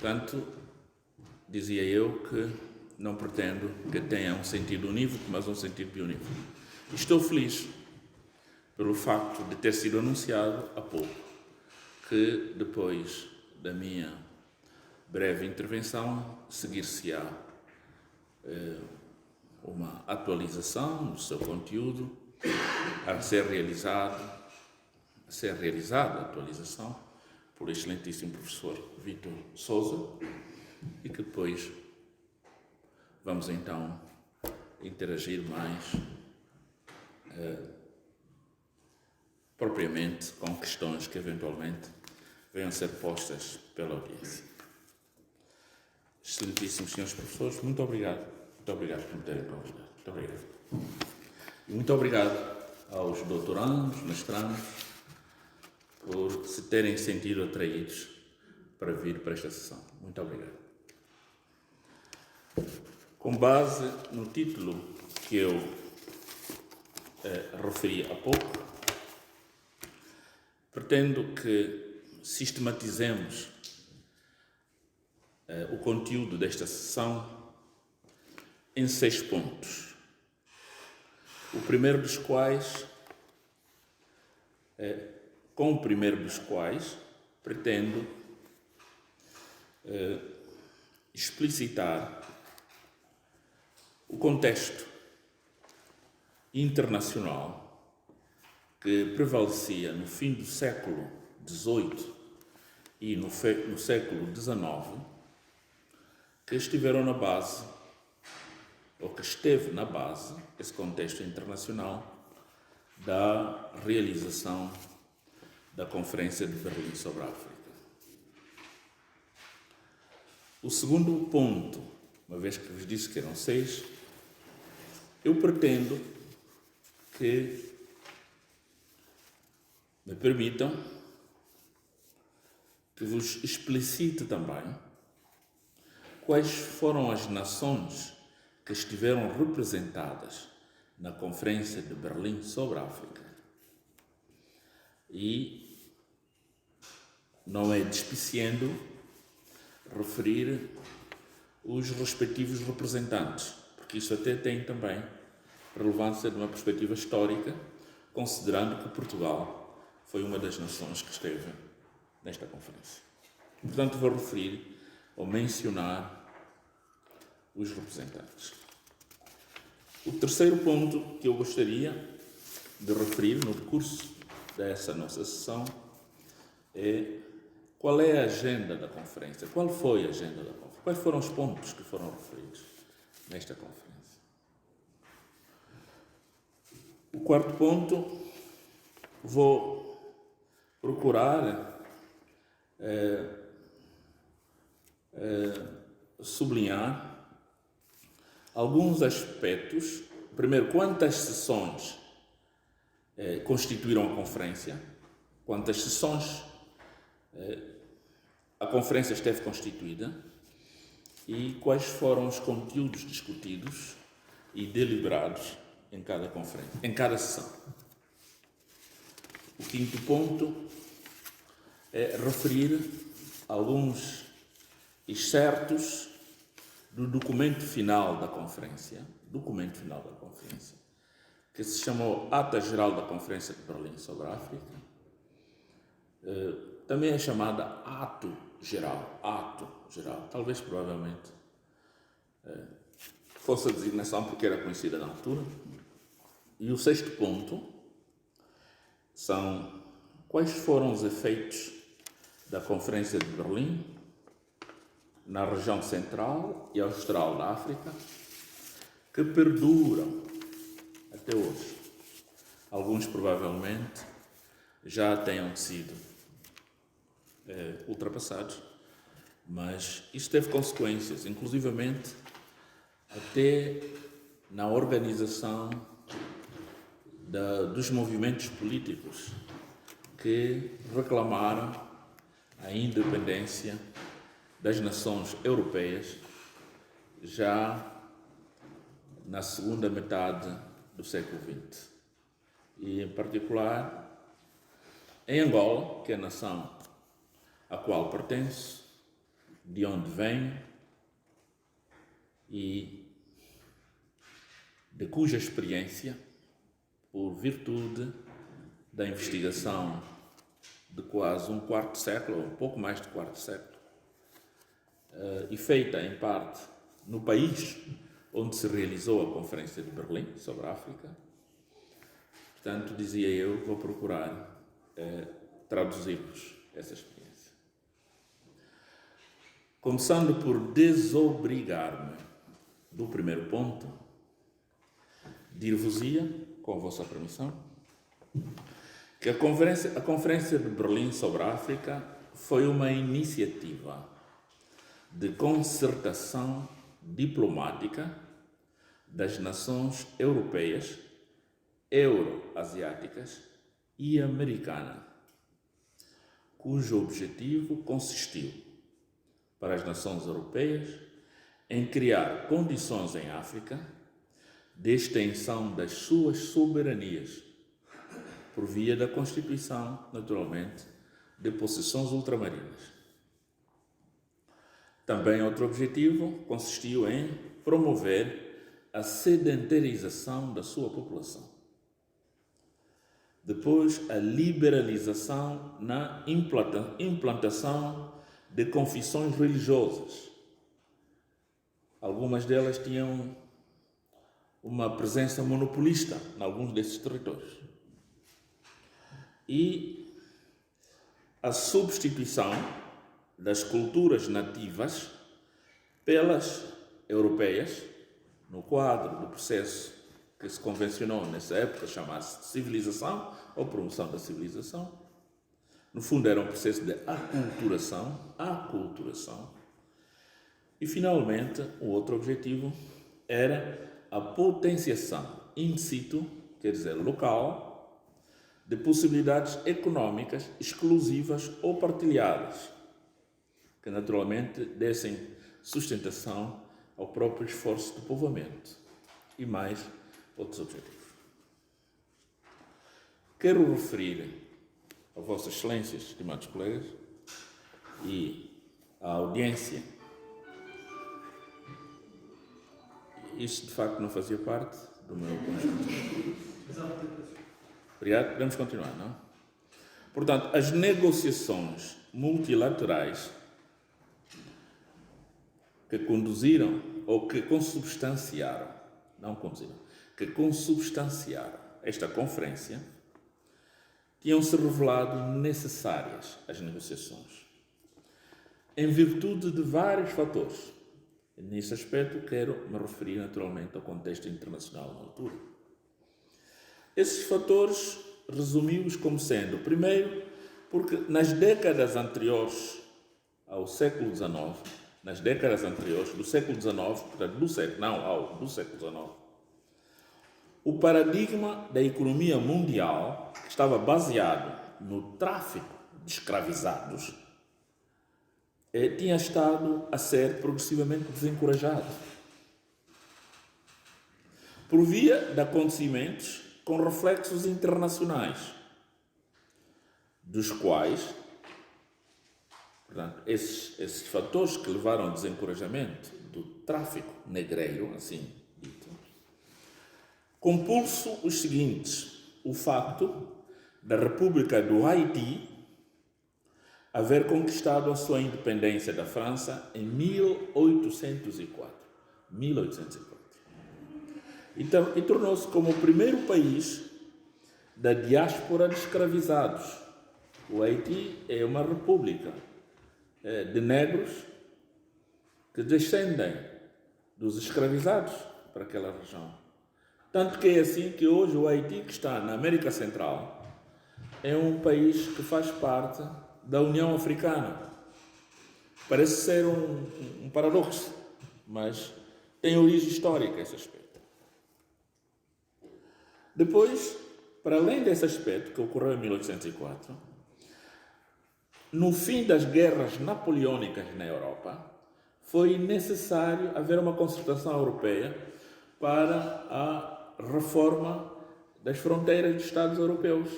Portanto, dizia eu que não pretendo que tenha um sentido unívoco, mas um sentido biunívoco. Estou feliz pelo facto de ter sido anunciado há pouco que, depois da minha breve intervenção, seguir-se-á uma atualização do seu conteúdo, a ser realizada a atualização por excelentíssimo professor Vítor Sousa, e que depois vamos então interagir mais propriamente com questões que eventualmente venham a ser postas pela audiência. Excelentíssimos senhores professores, muito obrigado por me terem convidado. Muito obrigado. E muito obrigado aos doutorandos, mestrandos, por se terem sentido atraídos para vir para esta sessão. Muito obrigado. Com base no título que eu referi há pouco, pretendo que sistematizemos o conteúdo desta sessão em 6 pontos. Com o primeiro dos quais pretendo explicitar o contexto internacional que prevalecia no fim do século XVIII e no século XIX, que estiveram na base, ou que esteve na base, esse contexto internacional, da realização da Conferência de Berlim sobre a África. O segundo ponto, uma vez que vos disse que eram 6, eu pretendo que me permitam que vos explicite também quais foram as nações que estiveram representadas na Conferência de Berlim sobre a África. E não é despiciando referir os respectivos representantes, porque isso até tem também relevância de uma perspectiva histórica, considerando que Portugal foi uma das nações que esteve nesta conferência. Portanto, vou referir ou mencionar os representantes. O terceiro ponto que eu gostaria de referir no decurso dessa nossa sessão é qual é a agenda da conferência, qual foi a agenda da conferência, quais foram os pontos que foram referidos nesta conferência. O quarto ponto, vou procurar sublinhar alguns aspectos. Primeiro, quantas sessões constituíram a conferência, quantas sessões a conferência esteve constituída e quais foram os conteúdos discutidos e deliberados em cada conferência, em cada sessão. O quinto ponto é referir alguns excertos do documento final da conferência, que se chamou Ata Geral da Conferência de Berlim sobre a África. Também é chamada Ato Geral, talvez provavelmente fosse a designação porque era conhecida na altura. E o sexto ponto são quais foram os efeitos da Conferência de Berlim na região central e austral da África, que perduram até hoje. Alguns provavelmente já tenham sido ultrapassados, mas isso teve consequências, inclusivamente até na organização dos movimentos políticos que reclamaram a independência das nações europeias já na segunda metade do século XX. E, em particular, em Angola, que é a nação a qual pertenço, de onde venho e de cuja experiência, por virtude da investigação de quase um quarto século, ou um pouco mais de quarto século, e feita em parte no país onde se realizou a Conferência de Berlim sobre a África. Portanto, dizia eu, vou procurar traduzir-vos essa experiência. Começando por desobrigar-me do primeiro ponto, dir-vos-ia, com a vossa permissão, que a Conferência de Berlim sobre a África foi uma iniciativa de concertação diplomática das nações europeias, euroasiáticas e americana, cujo objetivo consistiu, para as nações europeias, em criar condições em África de extensão das suas soberanias, por via da constituição, naturalmente, de possessões ultramarinas. Também outro objetivo consistiu em promover a sedentarização da sua população. Depois, a liberalização na implantação de confissões religiosas. Algumas delas tinham uma presença monopolista em alguns desses territórios. E a substituição das culturas nativas pelas europeias, no quadro do processo que se convencionou nessa época chamar-se de civilização ou promoção da civilização. No fundo era um processo de aculturação. E finalmente, o outro objetivo era a potenciação in situ, quer dizer, local, de possibilidades económicas exclusivas ou partilhadas, que naturalmente dessem sustentação ao próprio esforço de povoamento e mais outros objetivos. Quero referir a Vossas Excelências, estimados colegas, e à audiência. Isto de facto não fazia parte do meu conjunto. Obrigado, podemos continuar, não? Portanto, as negociações multilaterais que conduziram ou que consubstanciaram, não conduziram, que consubstanciaram esta conferência, tinham-se revelado necessárias as negociações, em virtude de vários fatores. Nesse aspecto, quero me referir naturalmente ao contexto internacional na altura. Esses fatores resumi-os como sendo, primeiro, porque nas décadas anteriores ao século XIX, nas décadas anteriores do século XIX, portanto, do século XIX, o paradigma da economia mundial, que estava baseado no tráfico de escravizados, tinha estado a ser progressivamente desencorajado por via de acontecimentos com reflexos internacionais, dos quais, portanto, esses fatores que levaram ao desencorajamento do tráfico negreiro, assim dito, compulso os seguintes: o facto da República do Haiti haver conquistado a sua independência da França em 1804. Então, e tornou-se como o primeiro país da diáspora de escravizados. O Haiti é uma república de negros que descendem dos escravizados para aquela região. Tanto que é assim que hoje o Haiti, que está na América Central, é um país que faz parte da União Africana. Parece ser um paradoxo, mas tem origem histórica esse aspecto. Depois, para além desse aspecto que ocorreu em 1804, no fim das guerras napoleônicas na Europa, foi necessário haver uma concertação europeia para a reforma das fronteiras dos Estados europeus,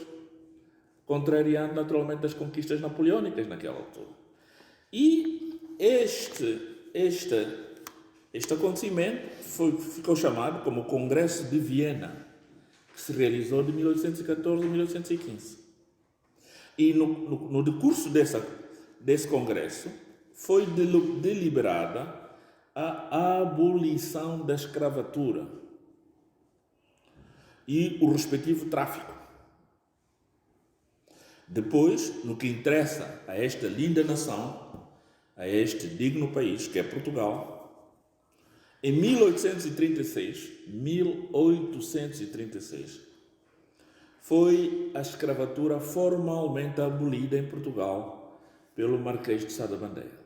contrariando naturalmente as conquistas napoleônicas naquela altura. E este acontecimento ficou chamado como Congresso de Viena, que se realizou de 1814 a 1815. E no decurso desse congresso foi deliberada a abolição da escravatura e o respectivo tráfico. Depois, no que interessa a esta linda nação, a este digno país que é Portugal, em 1836, foi a escravatura formalmente abolida em Portugal pelo Marquês de Sá da Bandeira.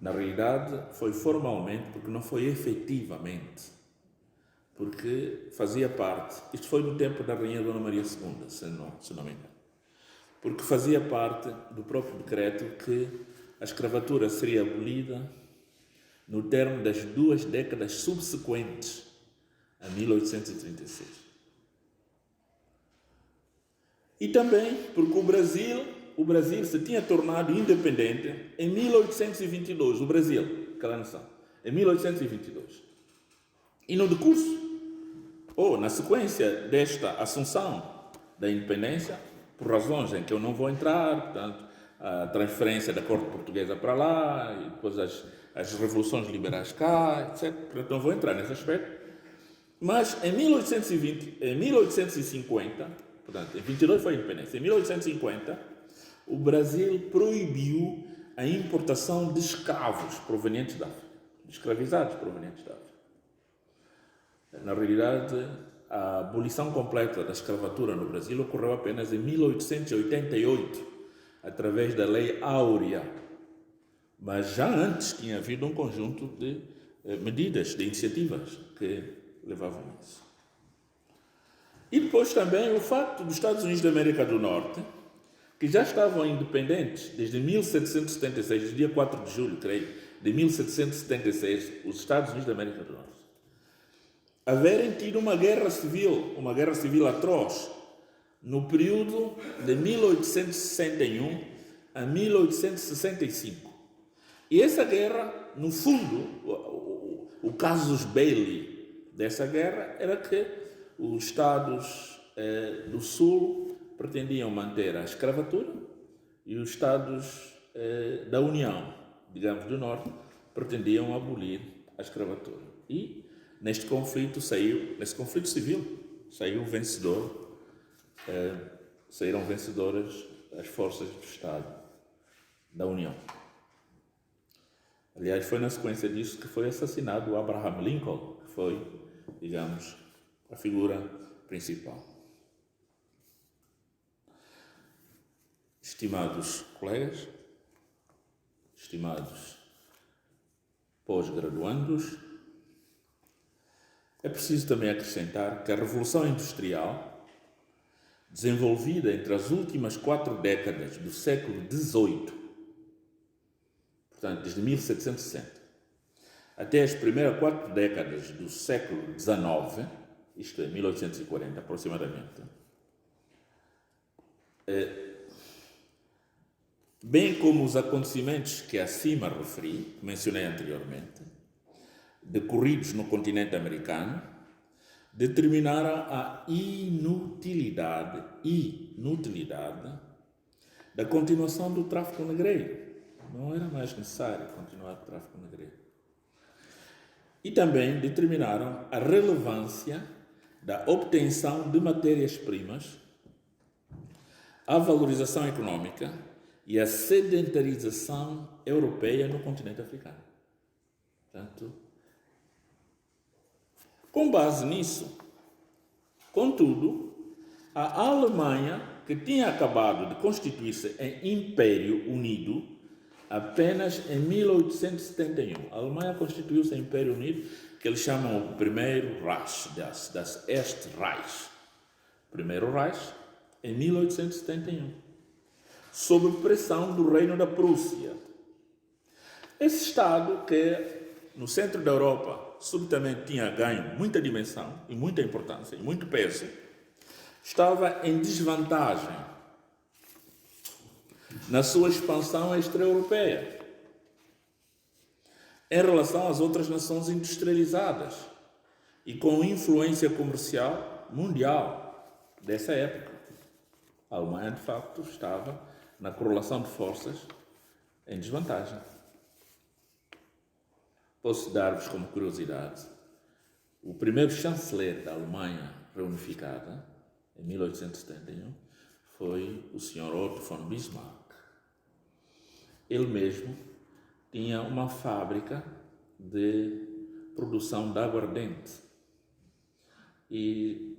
Na realidade, foi formalmente, porque não foi efetivamente, porque fazia parte, isto foi no tempo da Rainha Dona Maria II, se não me engano, porque fazia parte do próprio decreto que a escravatura seria abolida no termo das 2 décadas subsequentes a 1836. E também porque o Brasil se tinha tornado independente em 1822, o Brasil, aquela nação, em 1822. E no decurso, ou na sequência desta assunção da independência, por razões em que eu não vou entrar, portanto, a transferência da corte portuguesa para lá, e depois as revoluções liberais cá, etc. Portanto, não vou entrar nesse aspecto. Mas em 1850, portanto, em 22 foi a independência, em 1850, o Brasil proibiu a importação de escravos provenientes da África, de escravizados provenientes da África. Na realidade, a abolição completa da escravatura no Brasil ocorreu apenas em 1888, através da Lei Áurea. Mas já antes tinha havido um conjunto de medidas, de iniciativas que levavam a isso. E depois também o facto dos Estados Unidos da América do Norte, que já estavam independentes desde 1776, desde dia 4 de julho, creio, de 1776, os Estados Unidos da América do Norte, haverem tido uma guerra civil atroz, no período de 1861 a 1865. E essa guerra, no fundo, o casus belli dessa guerra era que os Estados do Sul pretendiam manter a escravatura e os Estados da União, digamos, do Norte, pretendiam abolir a escravatura. E nesse conflito civil, saíram vencedoras as forças do Estado da União. Aliás, foi na sequência disso que foi assassinado o Abraham Lincoln, que foi, digamos, a figura principal. Estimados colegas, estimados pós-graduandos, é preciso também acrescentar que a Revolução Industrial, desenvolvida entre as últimas 4 décadas do século XVIII, portanto, desde 1760, até as primeiras 4 décadas do século XIX, isto é, 1840 aproximadamente, bem como os acontecimentos que acima referi, que mencionei anteriormente, decorridos no continente americano, determinaram a inutilidade da continuação do tráfico negreiro. Não era mais necessário continuar o tráfico negreiro. E também determinaram a relevância da obtenção de matérias-primas, a valorização econômica e a sedentarização europeia no continente africano. Portanto, com base nisso, contudo, a Alemanha, que tinha acabado de constituir-se em Império Unido apenas em 1871. A Alemanha constituiu-se em Império Unido, que eles chamam o primeiro Reich, das Erstreich. Primeiro Reich, em 1871, sob pressão do Reino da Prússia. Esse Estado, que no centro da Europa subitamente tinha ganho muita dimensão e muita importância e muito peso, estava em desvantagem na sua expansão extra-europeia, em relação às outras nações industrializadas e com influência comercial mundial dessa época. A Alemanha, de facto, estava na correlação de forças em desvantagem. Posso dar-vos como curiosidade, o primeiro chanceler da Alemanha reunificada, em 1871, foi o Sr. Otto von Bismarck. Ele mesmo tinha uma fábrica de produção de aguardente e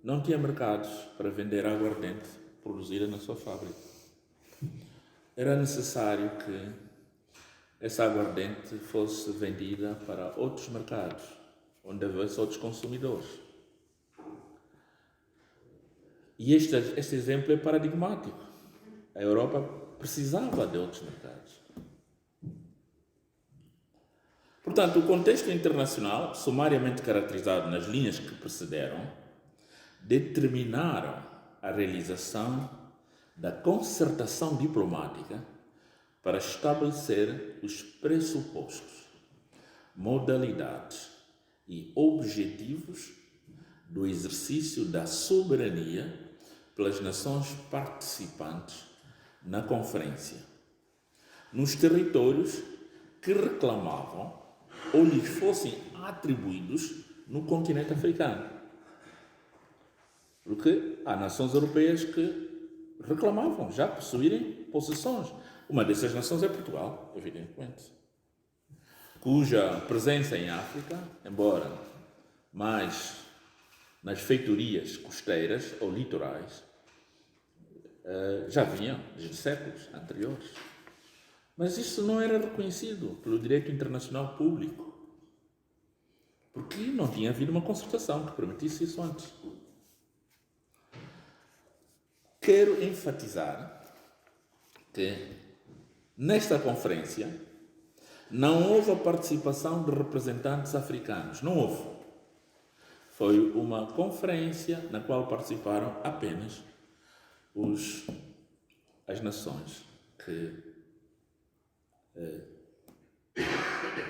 não tinha mercados para vender aguardente produzida na sua fábrica. Era necessário que essa aguardente fosse vendida para outros mercados, onde houvesse outros consumidores. E este exemplo é paradigmático. A Europa precisava de outros mercados. Portanto, o contexto internacional, sumariamente caracterizado nas linhas que precederam, determinaram a realização da concertação diplomática para estabelecer os pressupostos, modalidades e objetivos do exercício da soberania pelas nações participantes na conferência, nos territórios que reclamavam ou lhes fossem atribuídos no continente africano. Porque há nações europeias que reclamavam já possuírem possessões. Uma dessas nações é Portugal, evidentemente, cuja presença em África, embora mais nas feitorias costeiras ou litorais, já vinha desde séculos anteriores. Mas isso não era reconhecido pelo direito internacional público, porque não tinha havido uma concertação que permitisse isso antes. Quero enfatizar que nesta conferência não houve a participação de representantes africanos. Não houve. Foi uma conferência na qual participaram apenas as nações que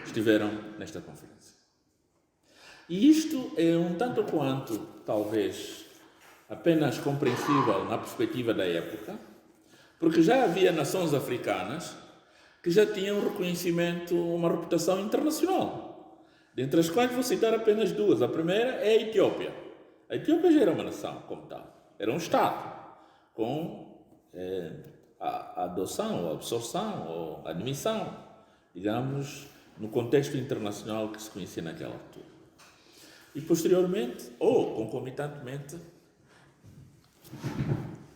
estiveram nesta conferência. E isto é um tanto quanto, talvez, apenas compreensível na perspectiva da época, porque já havia nações africanas que já tinham reconhecimento, uma reputação internacional, dentre as quais vou citar apenas duas. A primeira é a Etiópia. A Etiópia já era uma nação como tal, era um Estado, com a adoção, ou absorção, ou admissão, digamos, no contexto internacional que se conhecia naquela altura. E posteriormente, ou concomitantemente,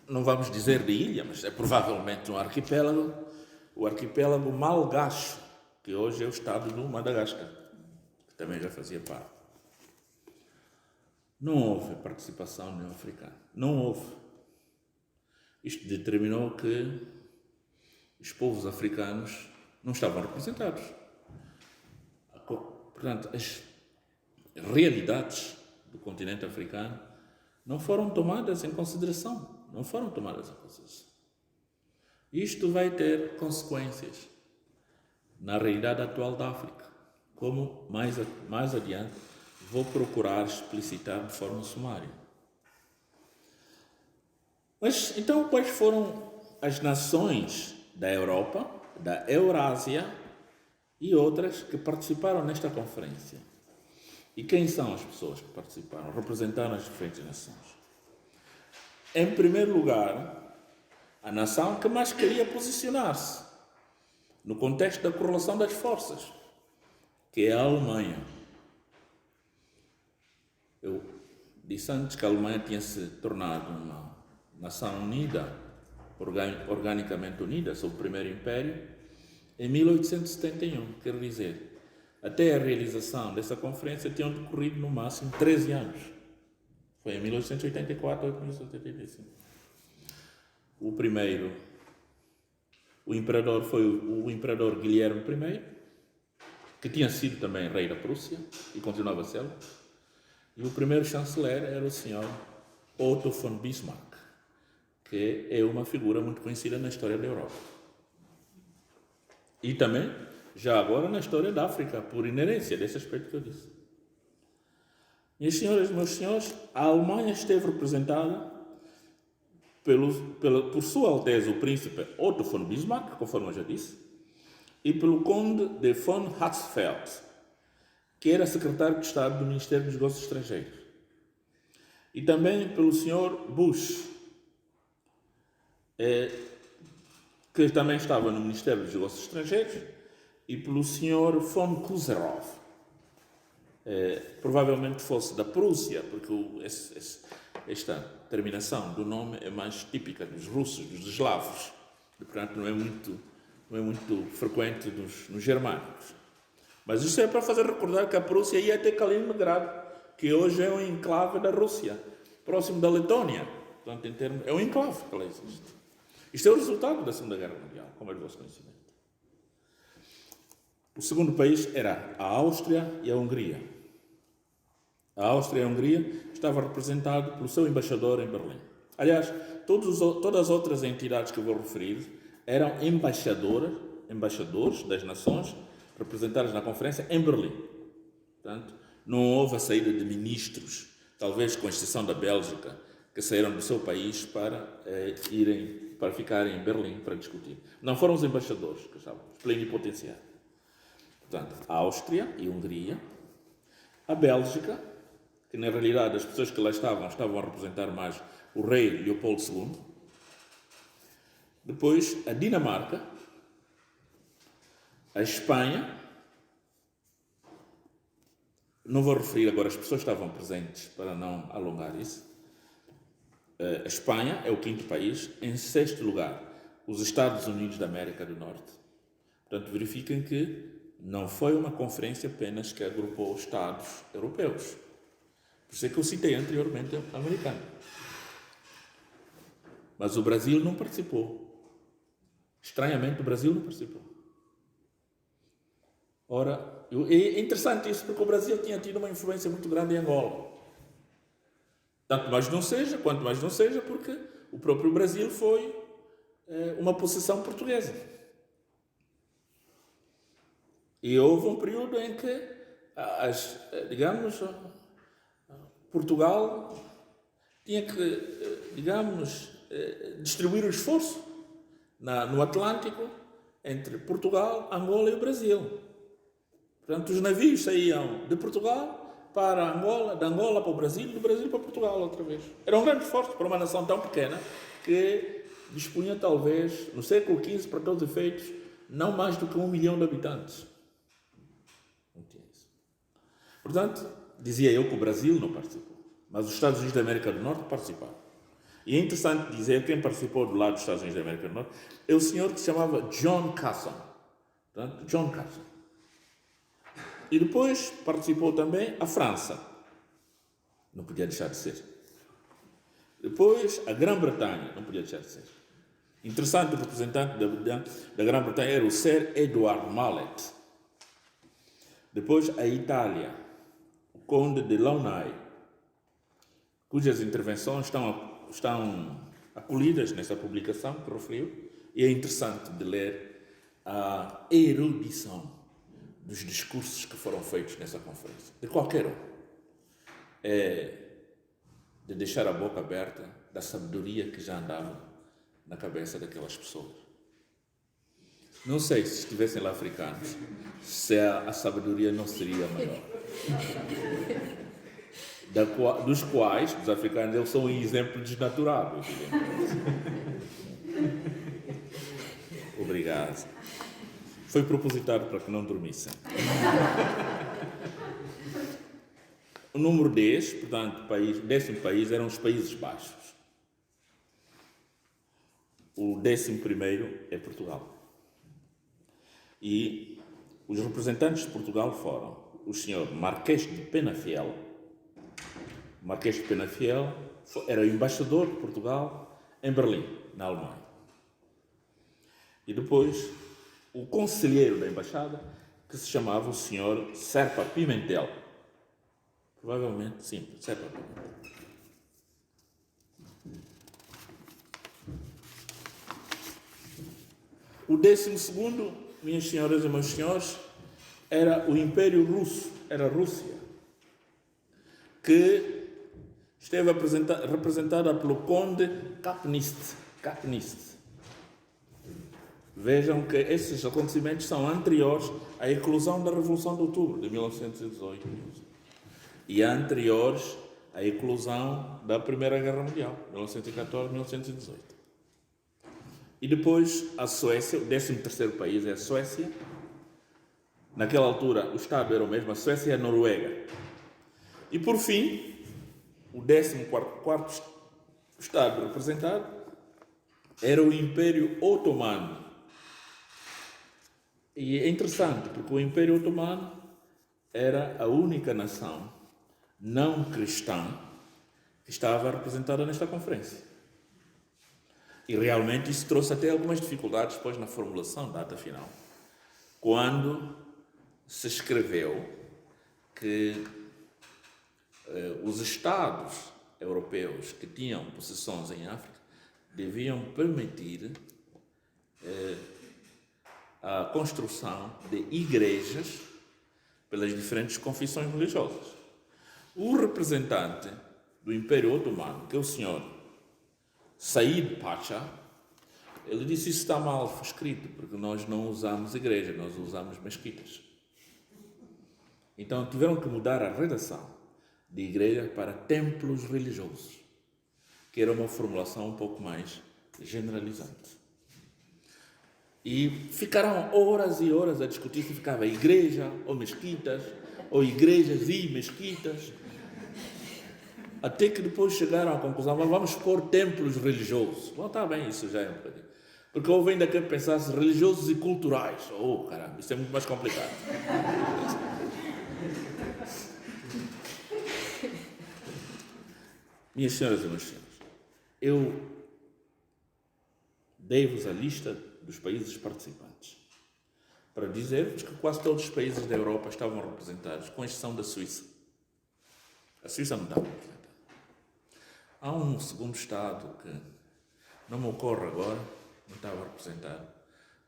não vamos dizer de ilha, mas é provavelmente um arquipélago, o arquipélago Malgache, que hoje é o estado do Madagascar, que também já fazia parte. Não houve participação neo-africana. Não houve. Isto determinou que os povos africanos não estavam representados. Portanto, as realidades do continente africano não foram tomadas em consideração. Não foram tomadas em consideração. Isto vai ter consequências na realidade atual da África, como mais adiante vou procurar explicitar de forma sumária. Mas então quais foram as nações da Europa, da Eurásia e outras que participaram nesta conferência? E quem são as pessoas que participaram, representaram as diferentes nações? Em primeiro lugar, a nação que mais queria posicionar-se no contexto da correlação das forças, que é a Alemanha. Eu disse antes que a Alemanha tinha se tornado uma nação unida, organicamente unida, sob o Primeiro Império, em 1871. Quer dizer, até a realização dessa conferência tinham decorrido no máximo 13 anos. Foi em 1884 ou 1885. O imperador foi o imperador Guilherme I, que tinha sido também rei da Prússia e continuava a ser. E o primeiro chanceler era o Sr. Otto von Bismarck, que que é uma figura muito conhecida na história da Europa. E também, já agora, na história da África, por inerência desse aspecto que eu disse. Minhas senhoras e meus senhores, a Alemanha esteve representada por Sua Alteza o Príncipe Otto von Bismarck, conforme eu já disse, e pelo Conde de von Hatzfeld, que era secretário de Estado do Ministério dos Negócios Estrangeiros. E também pelo Sr. Busch, que também estava no Ministério dos Negócios Estrangeiros, e pelo Sr. von Kuzerov, provavelmente fosse da Prússia, porque esta terminação do nome é mais típica dos russos, dos eslavos, e, portanto não é muito frequente nos germânicos. Mas isto é para fazer recordar que a Prússia ia até Kaliningrado, que hoje é um enclave da Rússia, próximo da Letônia. Portanto, é um enclave que lá existe. Isto é o resultado da Segunda Guerra Mundial, como é do vosso conhecimento. O segundo país era a Áustria e a Hungria. A Áustria e a Hungria estavam representados pelo seu embaixador em Berlim. Aliás, todas as outras entidades que eu vou referir eram embaixadores das nações representadas na conferência em Berlim. Portanto, não houve a saída de ministros, talvez com exceção da Bélgica, que saíram do seu país para ficarem em Berlim para discutir. Não foram os embaixadores que estavam plenipotenciários. Portanto, a Áustria e a Hungria, a Bélgica, que na realidade as pessoas que lá estavam a representar mais o rei Leopoldo II, depois a Dinamarca, a Espanha, não vou referir agora as pessoas que estavam presentes para não alongar isso. A Espanha é o quinto país. Em sexto lugar, os Estados Unidos da América do Norte. Portanto, verifiquem que não foi uma conferência apenas que agrupou Estados europeus. Por isso é que eu citei anteriormente o americano. Mas o Brasil não participou. Estranhamente, o Brasil não participou. Ora, é interessante isso, porque o Brasil tinha tido uma influência muito grande em Angola. Quanto mais não seja, porque o próprio Brasil foi uma possessão portuguesa. E houve um período em que, Portugal tinha que, distribuir o esforço no Atlântico entre Portugal, Angola e o Brasil. Portanto, os navios saíam de Portugal para Angola, de Angola para o Brasil, do Brasil para Portugal outra vez. Era um grande esforço para uma nação tão pequena que dispunha talvez, no século XV, para todos os efeitos, não mais do que 1 milhão de habitantes. Não tinha isso. Portanto, dizia eu que o Brasil não participou, mas os Estados Unidos da América do Norte participaram. E é interessante dizer que quem participou do lado dos Estados Unidos da América do Norte é o senhor que se chamava John Casson. Portanto, John Casson. E depois participou também a França. Não podia deixar de ser. Depois a Grã-Bretanha. Não podia deixar de ser. Interessante, o representante da Grã-Bretanha era o Sir Edward Mallet. Depois a Itália. O Conde de Launay, cujas intervenções estão acolhidas nessa publicação que referiu. E é interessante de ler a erudição dos discursos que foram feitos nessa conferência, de qualquer um. É de deixar a boca aberta da sabedoria que já andava na cabeça daquelas pessoas. Não sei se estivessem lá africanos, se a sabedoria não seria maior. Dos quais, dos africanos, eles são um exemplo desnaturado, evidentemente. Obrigado. Foi propositado para que não dormissem. O número 10, portanto, o 10º país eram os Países Baixos. O 11º é Portugal. E os representantes de Portugal foram o Sr. Marquês de Penafiel. O Marquês de Penafiel era o embaixador de Portugal em Berlim, na Alemanha. E depois o conselheiro da embaixada, que se chamava o Sr. Serpa Pimentel. Provavelmente, sim, Serpa Pimentel. O 12º, minhas senhoras e meus senhores, era o Império Russo, era a Rússia, que esteve representada pelo Conde Kapnist. Vejam que esses acontecimentos são anteriores à eclosão da Revolução de Outubro de 1918 e anteriores à eclosão da Primeira Guerra Mundial, 1914-1918. E depois a Suécia, o 13º país é a Suécia. Naquela altura o Estado era o mesmo, a Suécia e a Noruega. E por fim, o 14º Estado representado era o Império Otomano. E é interessante, porque o Império Otomano era a única nação não cristã que estava representada nesta conferência. E realmente isso trouxe até algumas dificuldades depois na formulação da ata final. Quando se escreveu que os Estados europeus que tinham possessões em África deviam permitir a construção de igrejas pelas diferentes confissões religiosas. O representante do Império Otomano, que é o senhor Said Pacha, ele disse: isso está mal escrito, porque nós não usamos igreja, nós usamos mesquitas. Então tiveram que mudar a redação de igreja para templos religiosos, que era uma formulação um pouco mais generalizante. E ficaram horas e horas a discutir se ficava igreja ou mesquitas, ou igrejas e mesquitas, até que depois chegaram à conclusão: vamos pôr templos religiosos. Bom, está bem, isso já é um bocadinho. Porque houve ainda quem pensasse religiosos e culturais. Oh, caramba, isso é muito mais complicado. Minhas senhoras e meus senhores, eu dei-vos a lista dos países participantes para dizer-vos que quase todos os países da Europa estavam representados, com exceção da Suíça. A Suíça não estava representada. Há um segundo Estado que não me ocorre agora, não estava representado,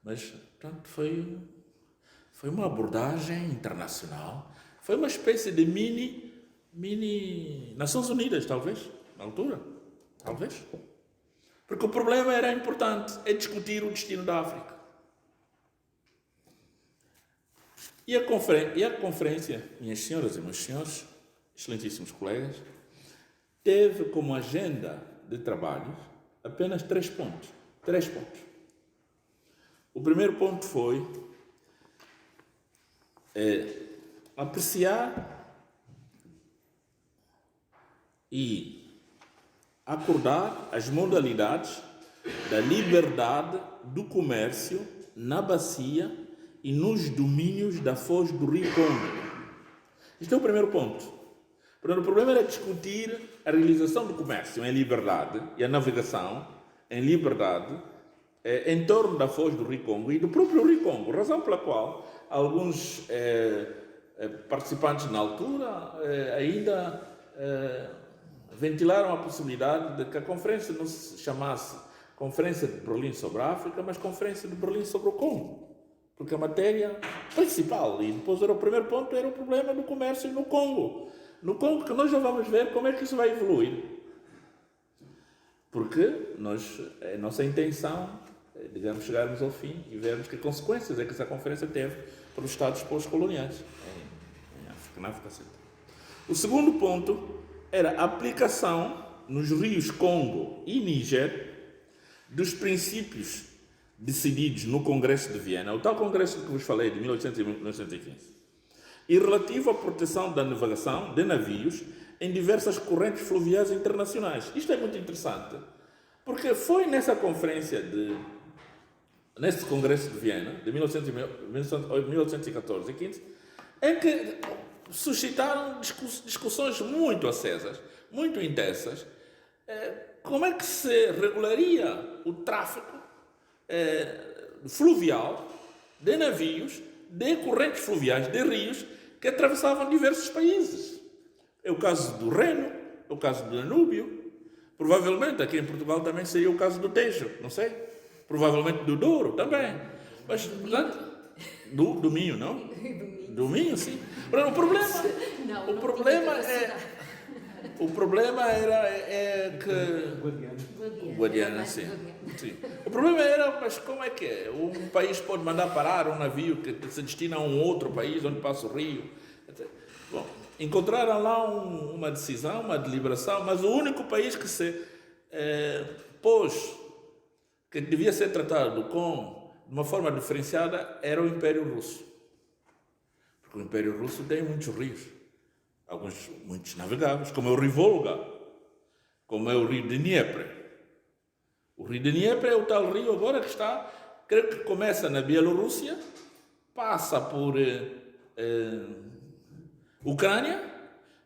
mas, portanto, foi uma abordagem internacional, foi uma espécie de mini Nações Unidas, talvez, na altura, talvez. Porque o problema era importante, é discutir o destino da África. E a conferência, minhas senhoras e meus senhores, excelentíssimos colegas, teve como agenda de trabalhos apenas 3 pontos. 3 pontos. O primeiro ponto foi apreciar e acordar as modalidades da liberdade do comércio na bacia e nos domínios da foz do Rio Congo. Este é o primeiro ponto. Portanto, o problema era discutir a realização do comércio em liberdade e a navegação em liberdade em torno da foz do Rio Congo e do próprio Rio Congo, razão pela qual alguns participantes na altura ainda ventilaram a possibilidade de que a conferência não se chamasse Conferência de Berlim sobre a África, mas Conferência de Berlim sobre o Congo. Porque a matéria principal, e depois era o primeiro ponto, era o problema do comércio no Congo. No Congo, que nós já vamos ver como é que isso vai evoluir. Porque a nossa intenção é, digamos, chegarmos ao fim e vermos que consequências é que essa conferência teve para os Estados pós-coloniais em África, na África Central. O segundo ponto era a aplicação nos rios Congo e Níger dos princípios decididos no Congresso de Viena, o tal Congresso que vos falei de 1800 e 1915, e relativo à proteção da navegação de navios em diversas correntes fluviais internacionais. Isto é muito interessante, porque foi nessa conferência, nesse Congresso de Viena, de 1814 e 15, em que suscitaram discussões muito acesas, muito intensas, como é que se regularia o tráfego fluvial de navios, de correntes fluviais, de rios, que atravessavam diversos países. É o caso do Reno, é o caso do Danúbio, provavelmente aqui em Portugal também seria o caso do Tejo, não sei. Provavelmente do Douro também. Mas, portanto, do Minho, não? Do Minho, sim. O problema é que... Guadiana, sim. O problema era, mas como é que é? Um país pode mandar parar um navio que se destina a um outro país, onde passa o rio. Bom, encontraram lá uma decisão, uma deliberação, mas o único país que se pôs, que devia ser tratado de uma forma diferenciada, era o Império Russo. Porque o Império Russo tem muitos rios, muitos navegáveis, como é o rio Volga, como é o rio de Dnieper. O rio de Dnieper é o tal rio agora que está, creio que começa na Bielorrússia, passa por Ucrânia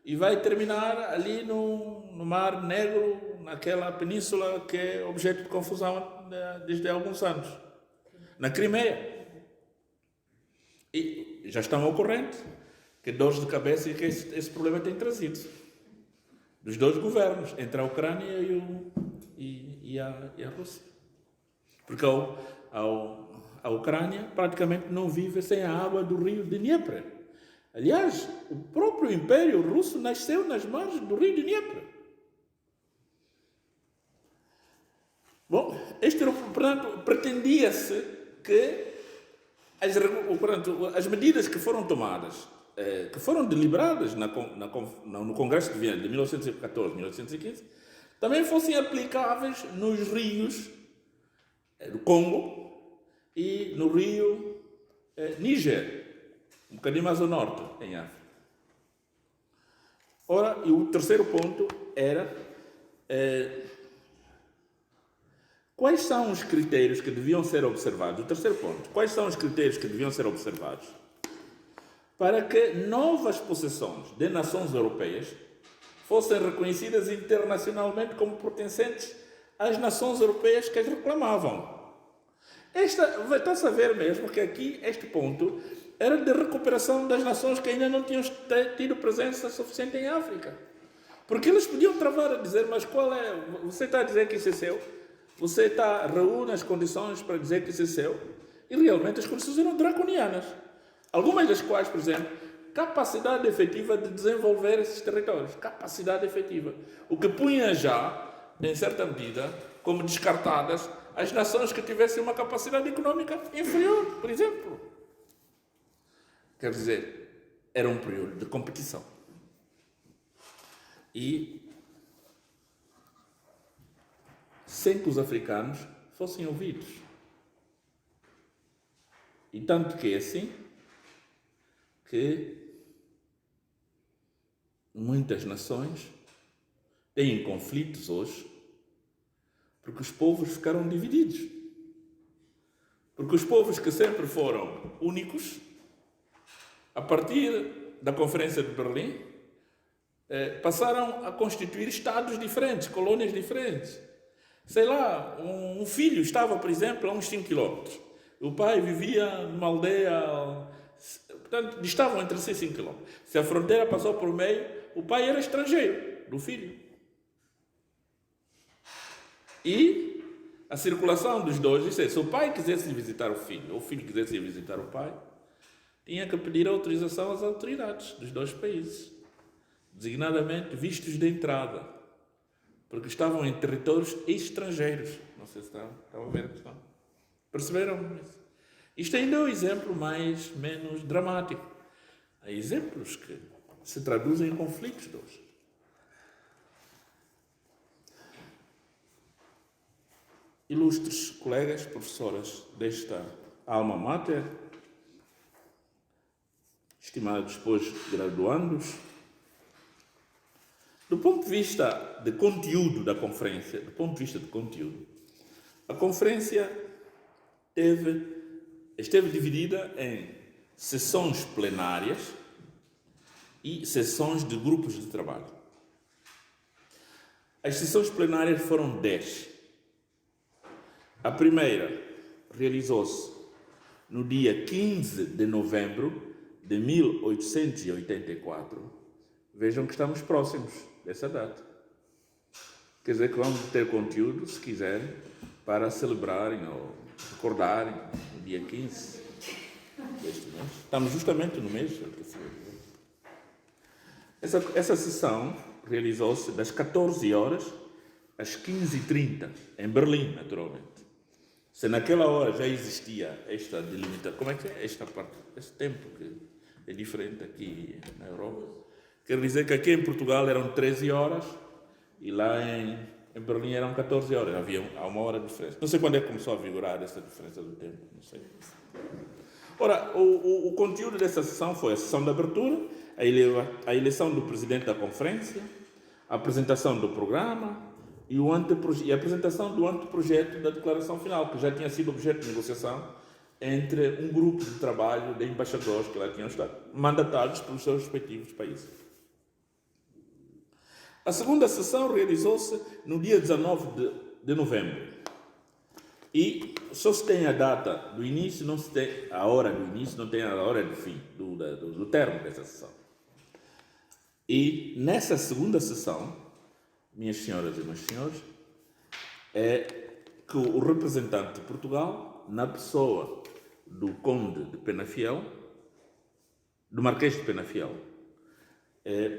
e vai terminar ali no Mar Negro, naquela península que é objeto de confusão desde há alguns anos, na Crimeia. E já estão ocorrendo que dores de cabeça que esse problema tem trazido dos dois governos, entre a Ucrânia e a Rússia. Porque a Ucrânia praticamente não vive sem a água do rio de Dnieper. Aliás, o próprio Império Russo nasceu nas margens do rio de Dnieper. Bom, portanto, pretendia-se que as medidas que foram tomadas, que foram deliberadas no Congresso de Viena de 1914 e 1915, também fossem aplicáveis nos rios do Congo e no rio Níger, um bocadinho mais ao norte, em África. Ora, e o terceiro ponto era quais são os critérios que deviam ser observados? O terceiro ponto, quais são os critérios que deviam ser observados para que novas possessões de nações europeias fossem reconhecidas internacionalmente como pertencentes às nações europeias que as reclamavam? Está-se a ver mesmo que aqui este ponto era de recuperação das nações que ainda não tinham tido presença suficiente em África. Porque eles podiam travar a dizer, mas qual é? Você está a dizer que isso é seu? Você reúne as condições para dizer que isso é seu? E realmente as condições eram draconianas. Algumas das quais, por exemplo, capacidade efetiva de desenvolver esses territórios. Capacidade efetiva. O que punha já, em certa medida, como descartadas as nações que tivessem uma capacidade económica inferior, por exemplo. Quer dizer, era um período de competição. E sem que os africanos fossem ouvidos. E tanto que é assim que muitas nações têm conflitos hoje porque os povos ficaram divididos. Porque os povos que sempre foram únicos, a partir da Conferência de Berlim, passaram a constituir estados diferentes, colônias diferentes. Sei lá, um filho estava, por exemplo, a uns 5 quilómetros. O pai vivia numa aldeia, portanto, distavam entre si 5 quilómetros. Se a fronteira passou por meio, o pai era estrangeiro do filho. E a circulação dos dois, se o pai quisesse visitar o filho, ou o filho quisesse visitar o pai, tinha que pedir autorização às autoridades dos dois países, designadamente vistos de entrada, porque estavam em territórios estrangeiros. Não sei se estão a ver a questão. Perceberam isso? Isto ainda é um exemplo menos dramático. Há exemplos que se traduzem em conflitos de hoje. Ilustres colegas, professoras desta alma mater, estimados pós-graduandos, do ponto de vista de conteúdo da conferência, a conferência esteve dividida em sessões plenárias e sessões de grupos de trabalho. As sessões plenárias foram 10. A primeira realizou-se no dia 15 de novembro de 1884. Vejam que estamos próximos dessa data. Quer dizer que vamos ter conteúdo, se quiserem, para celebrarem ou recordarem no dia 15 deste mês. Estamos justamente no mês. Essa sessão realizou-se das 14 horas às 15h30, em Berlim, naturalmente. Se naquela hora já existia esta delimitação, como é que é esta parte, este tempo que é diferente aqui na Europa? Quer dizer que aqui em Portugal eram 13 horas e lá em Berlim eram 14 horas, há uma hora de diferença. Não sei quando é que começou a vigorar essa diferença do tempo, não sei. Ora, o conteúdo dessa sessão foi a sessão de abertura, a eleição do presidente da conferência, a apresentação do programa e a apresentação do anteprojeto da declaração final, que já tinha sido objeto de negociação entre um grupo de trabalho de embaixadores que lá tinham estado mandatados pelos seus respectivos países. A segunda sessão realizou-se no dia 19 de novembro. E só se tem a data do início, não se tem a hora do início, não tem a hora do fim, do término dessa sessão. E nessa segunda sessão, minhas senhoras e meus senhores, é que o representante de Portugal, na pessoa do Conde de Penafiel, do Marquês de Penafiel,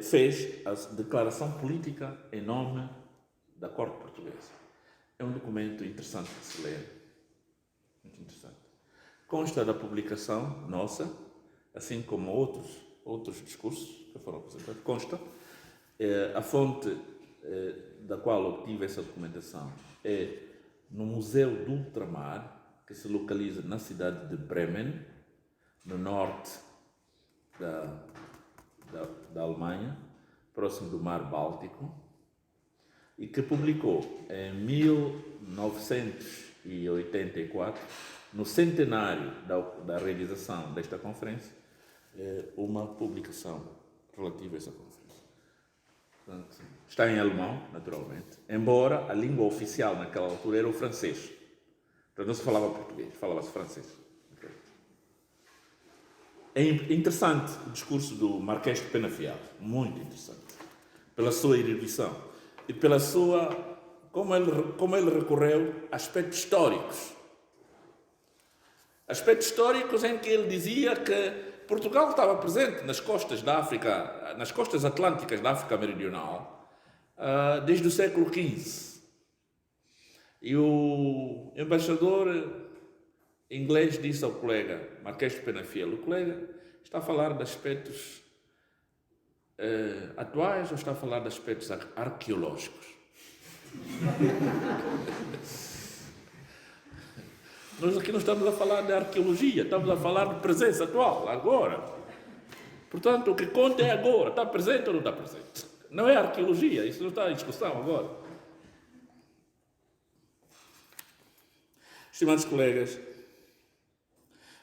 fez a declaração política em nome da Corte Portuguesa. É um documento interessante de se ler, muito interessante. Consta da publicação nossa, assim como outros discursos que foram apresentados. Consta. A fonte da qual obtive essa documentação é no Museu do Ultramar, que se localiza na cidade de Bremen, no norte da Alemanha, próximo do Mar Báltico, e que publicou em 1984, no centenário da realização desta conferência, uma publicação relativa a essa conferência. Portanto, está em alemão, naturalmente, embora a língua oficial naquela altura era o francês. Então não se falava português, falava-se francês. É interessante o discurso do Marquês de Penafiel, muito interessante, pela sua erudição e pela sua, como ele recorreu a aspectos históricos. Aspectos históricos em que ele dizia que Portugal estava presente nas costas da África, nas costas atlânticas da África Meridional, desde o século XV. E o embaixador inglês disse ao colega, Marquês de Penafiel, o colega está a falar de aspectos atuais ou está a falar de aspectos arqueológicos? Nós aqui não estamos a falar de arqueologia, estamos a falar de presença atual, agora. Portanto, o que conta é agora, está presente ou não está presente? Não é arqueologia, isso não está em discussão agora. Estimados colegas,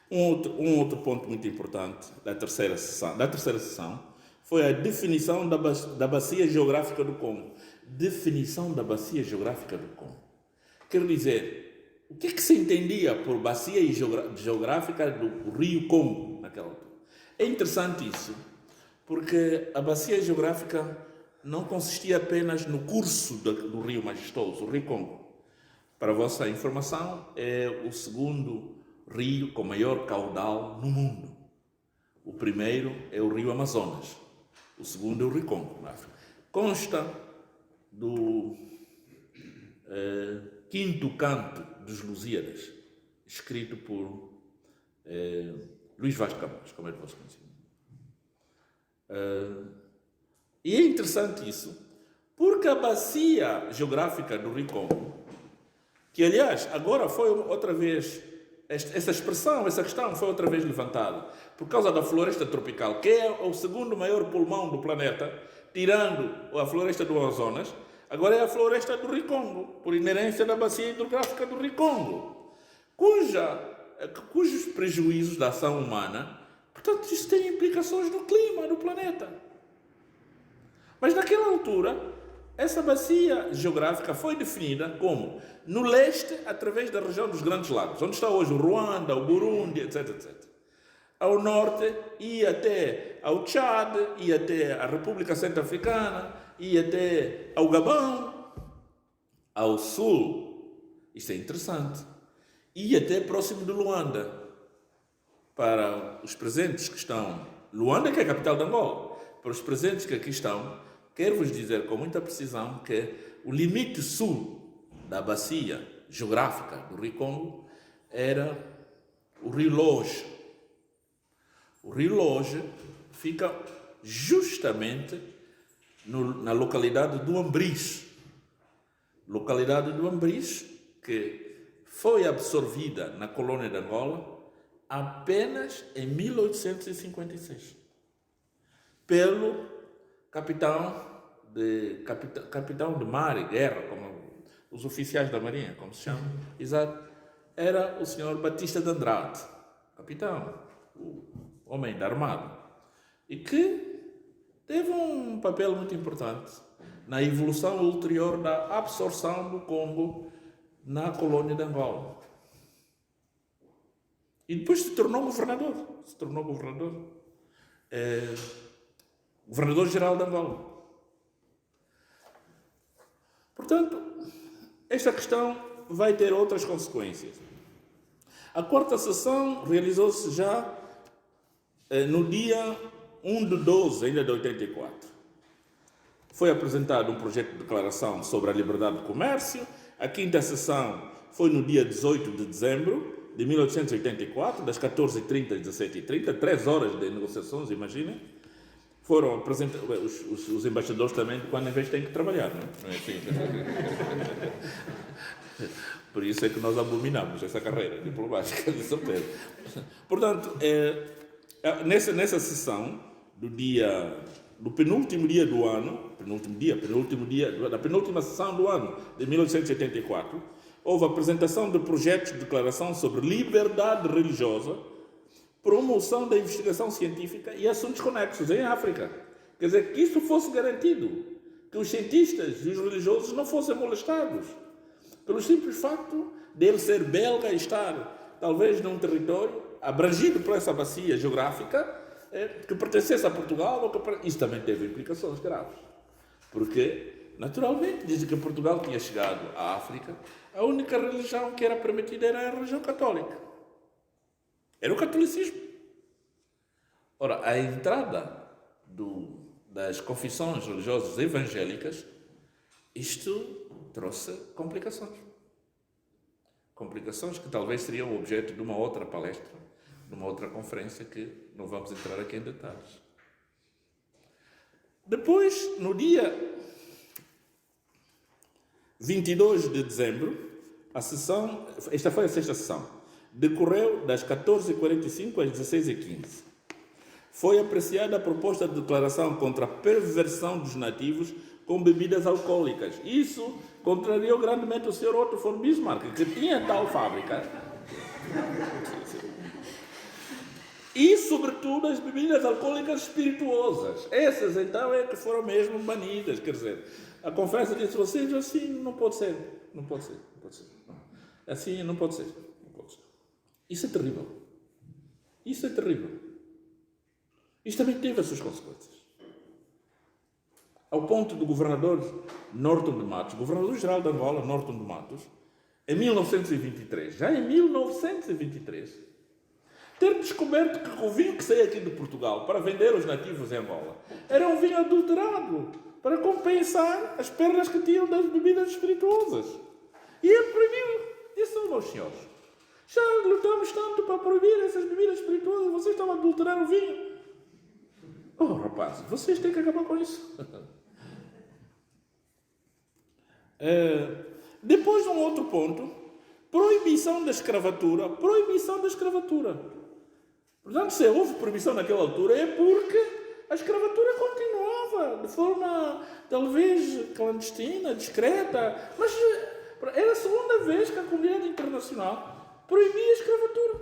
um outro ponto muito importante da terceira sessão foi a definição da bacia geográfica do Congo. Definição da bacia geográfica do Congo. Quer dizer, o que é que se entendia por bacia geográfica do rio Congo naquela altura? É interessante isso, porque a bacia geográfica não consistia apenas no curso do rio majestoso, o rio Congo. Para a vossa informação, é o segundo rio com maior caudal no mundo. O primeiro é o rio Amazonas. O segundo é o rio Congo, na África. Consta do Quinto Canto dos Lusíadas, escrito por Luís Vaz de Camões, como é que você conhece. E é interessante isso, porque a bacia geográfica do rio Congo, que aliás agora foi outra vez, essa expressão, essa questão foi outra vez levantada, por causa da floresta tropical, que é o segundo maior pulmão do planeta, tirando a floresta do Amazonas, agora é a floresta do rio Congo, por inerência da bacia hidrográfica do rio Congo, cujos prejuízos da ação humana, portanto, isso tem implicações no clima do planeta. Mas naquela altura, essa bacia geográfica foi definida como no leste, através da região dos Grandes Lagos, onde está hoje o Ruanda, o Burundi, etc, etc. Ao norte, ia até ao Tchad, ia até a República Centro-Africana, ia até ao Gabão. Ao sul, Isto é interessante. E até próximo de Luanda. Para os presentes que estão... Luanda, que é a capital de Angola. Para os presentes que aqui estão, quero vos dizer com muita precisão que o limite sul da bacia geográfica do Rio Congo era o Rio Loge. O Rio Loge fica justamente na localidade do Ambris. Localidade do Ambris, que foi absorvida na colônia de Angola apenas em 1856 pelo capitão de mar e guerra, como os oficiais da marinha, como se chama, exato, era o senhor Batista de Andrade, capitão, o homem da armada, e que teve um papel muito importante na evolução ulterior da absorção do Congo na colônia de Angola. E depois se tornou governador. Governador-geral de Angola. Portanto, esta questão vai ter outras consequências. A quarta sessão realizou-se já no dia 1 de 12, ainda de 84. Foi apresentado um projeto de declaração sobre a liberdade de comércio. A quinta sessão foi no dia 18 de dezembro de 1884, das 14h30 às 17h30, 3 horas de negociações, imaginem. Foram apresentados, os embaixadores também, quando em vez têm que trabalhar, não é assim? Por isso é que nós abominamos essa carreira diplomática, de certeza. Portanto, nessa sessão do penúltimo dia do ano, da penúltima sessão do ano de 1884, houve a apresentação de projetos de declaração sobre liberdade religiosa, promoção da investigação científica e assuntos conexos em África. Quer dizer, que isso fosse garantido, que os cientistas e os religiosos não fossem molestados, pelo simples facto de ele ser belga e estar, talvez, num território abrangido por essa bacia geográfica, que pertencesse a Portugal. Isso também teve implicações graves, porque, naturalmente, dizem que Portugal tinha chegado à África, a única religião que era permitida era a religião católica. Era o catolicismo. Ora, a entrada das confissões religiosas evangélicas, isto trouxe complicações. Complicações que talvez seriam objeto de uma outra palestra, de uma outra conferência, que não vamos entrar aqui em detalhes. Depois, no dia 22 de dezembro, a sessão, esta foi a sexta sessão, decorreu das 14h45 às 16h15. Foi apreciada a proposta de declaração contra a perversão dos nativos com bebidas alcoólicas. Isso contrariou grandemente o Sr. Otto von Bismarck, que tinha tal fábrica. E, sobretudo, as bebidas alcoólicas espirituosas. Essas, então, é que foram mesmo banidas. Quer dizer, a conferência disse: vocês, assim não pode ser. Não pode ser. Assim não pode ser. Isso é terrível. Isso também teve as suas consequências. Ao ponto do governador Norton de Matos, governador-geral de Angola, Norton de Matos, em 1923, já em 1923, ter descoberto que o vinho que saía aqui de Portugal para vender aos nativos em Angola era um vinho adulterado para compensar as perdas que tinham das bebidas espirituosas. E ele proibiu. Disse: meus senhores, já lutamos tanto para proibir essas bebidas espirituosas, vocês estão a adulterar o vinho. Oh, rapazes, vocês têm que acabar com isso. Depois, um outro ponto, proibição da escravatura. Portanto, se houve proibição naquela altura, é porque a escravatura continuava de forma, talvez, clandestina, discreta, mas era a segunda vez que a comunidade internacional proibia a escravatura.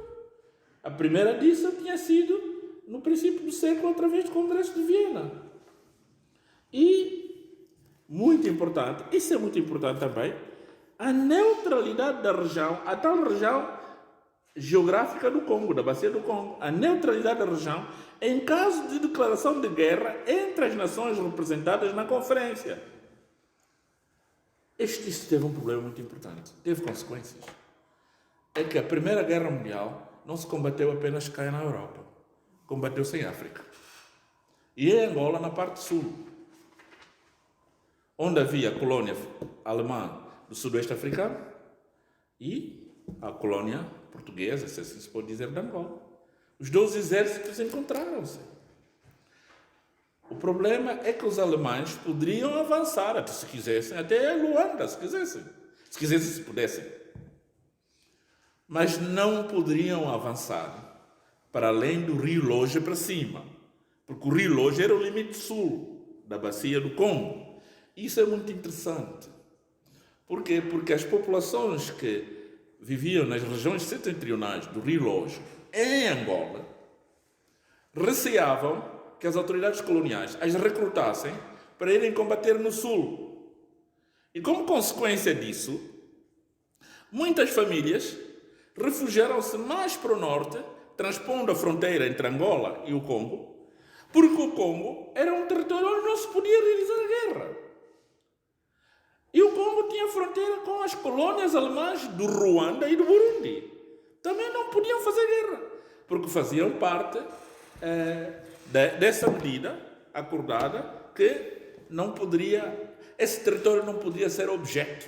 A primeira disso tinha sido no princípio do século, através do Congresso de Viena. E, muito importante, isso é muito importante também, a neutralidade da região, a tal região geográfica do Congo, da bacia do Congo, a neutralidade da região em caso de declaração de guerra entre as nações representadas na conferência. Isso teve um problema muito importante, teve consequências. É que a Primeira Guerra Mundial não se combateu apenas cá na Europa, combateu-se em África. E em Angola, na parte sul, onde havia a colônia alemã do sudoeste africano e a colônia portuguesa, se assim se pode dizer, de Angola. Os dois exércitos encontraram-se. O problema é que os alemães poderiam avançar, se quisessem, até Luanda, se quisessem, se pudessem. Mas não poderiam avançar para além do Rio Loja para cima, porque o Rio Loja era o limite sul da bacia do Congo. Isso é muito interessante. Por quê? Porque as populações que viviam nas regiões setentrionais do Rio Loja, em Angola, receavam que as autoridades coloniais as recrutassem para irem combater no sul. E como consequência disso, muitas famílias refugiaram-se mais para o norte, transpondo a fronteira entre Angola e o Congo, porque o Congo era um território onde não se podia realizar a guerra. E o Congo tinha fronteira com as colônias alemãs do Ruanda e do Burundi. Também não podiam fazer guerra, porque faziam parte dessa medida acordada que esse território não podia ser objeto,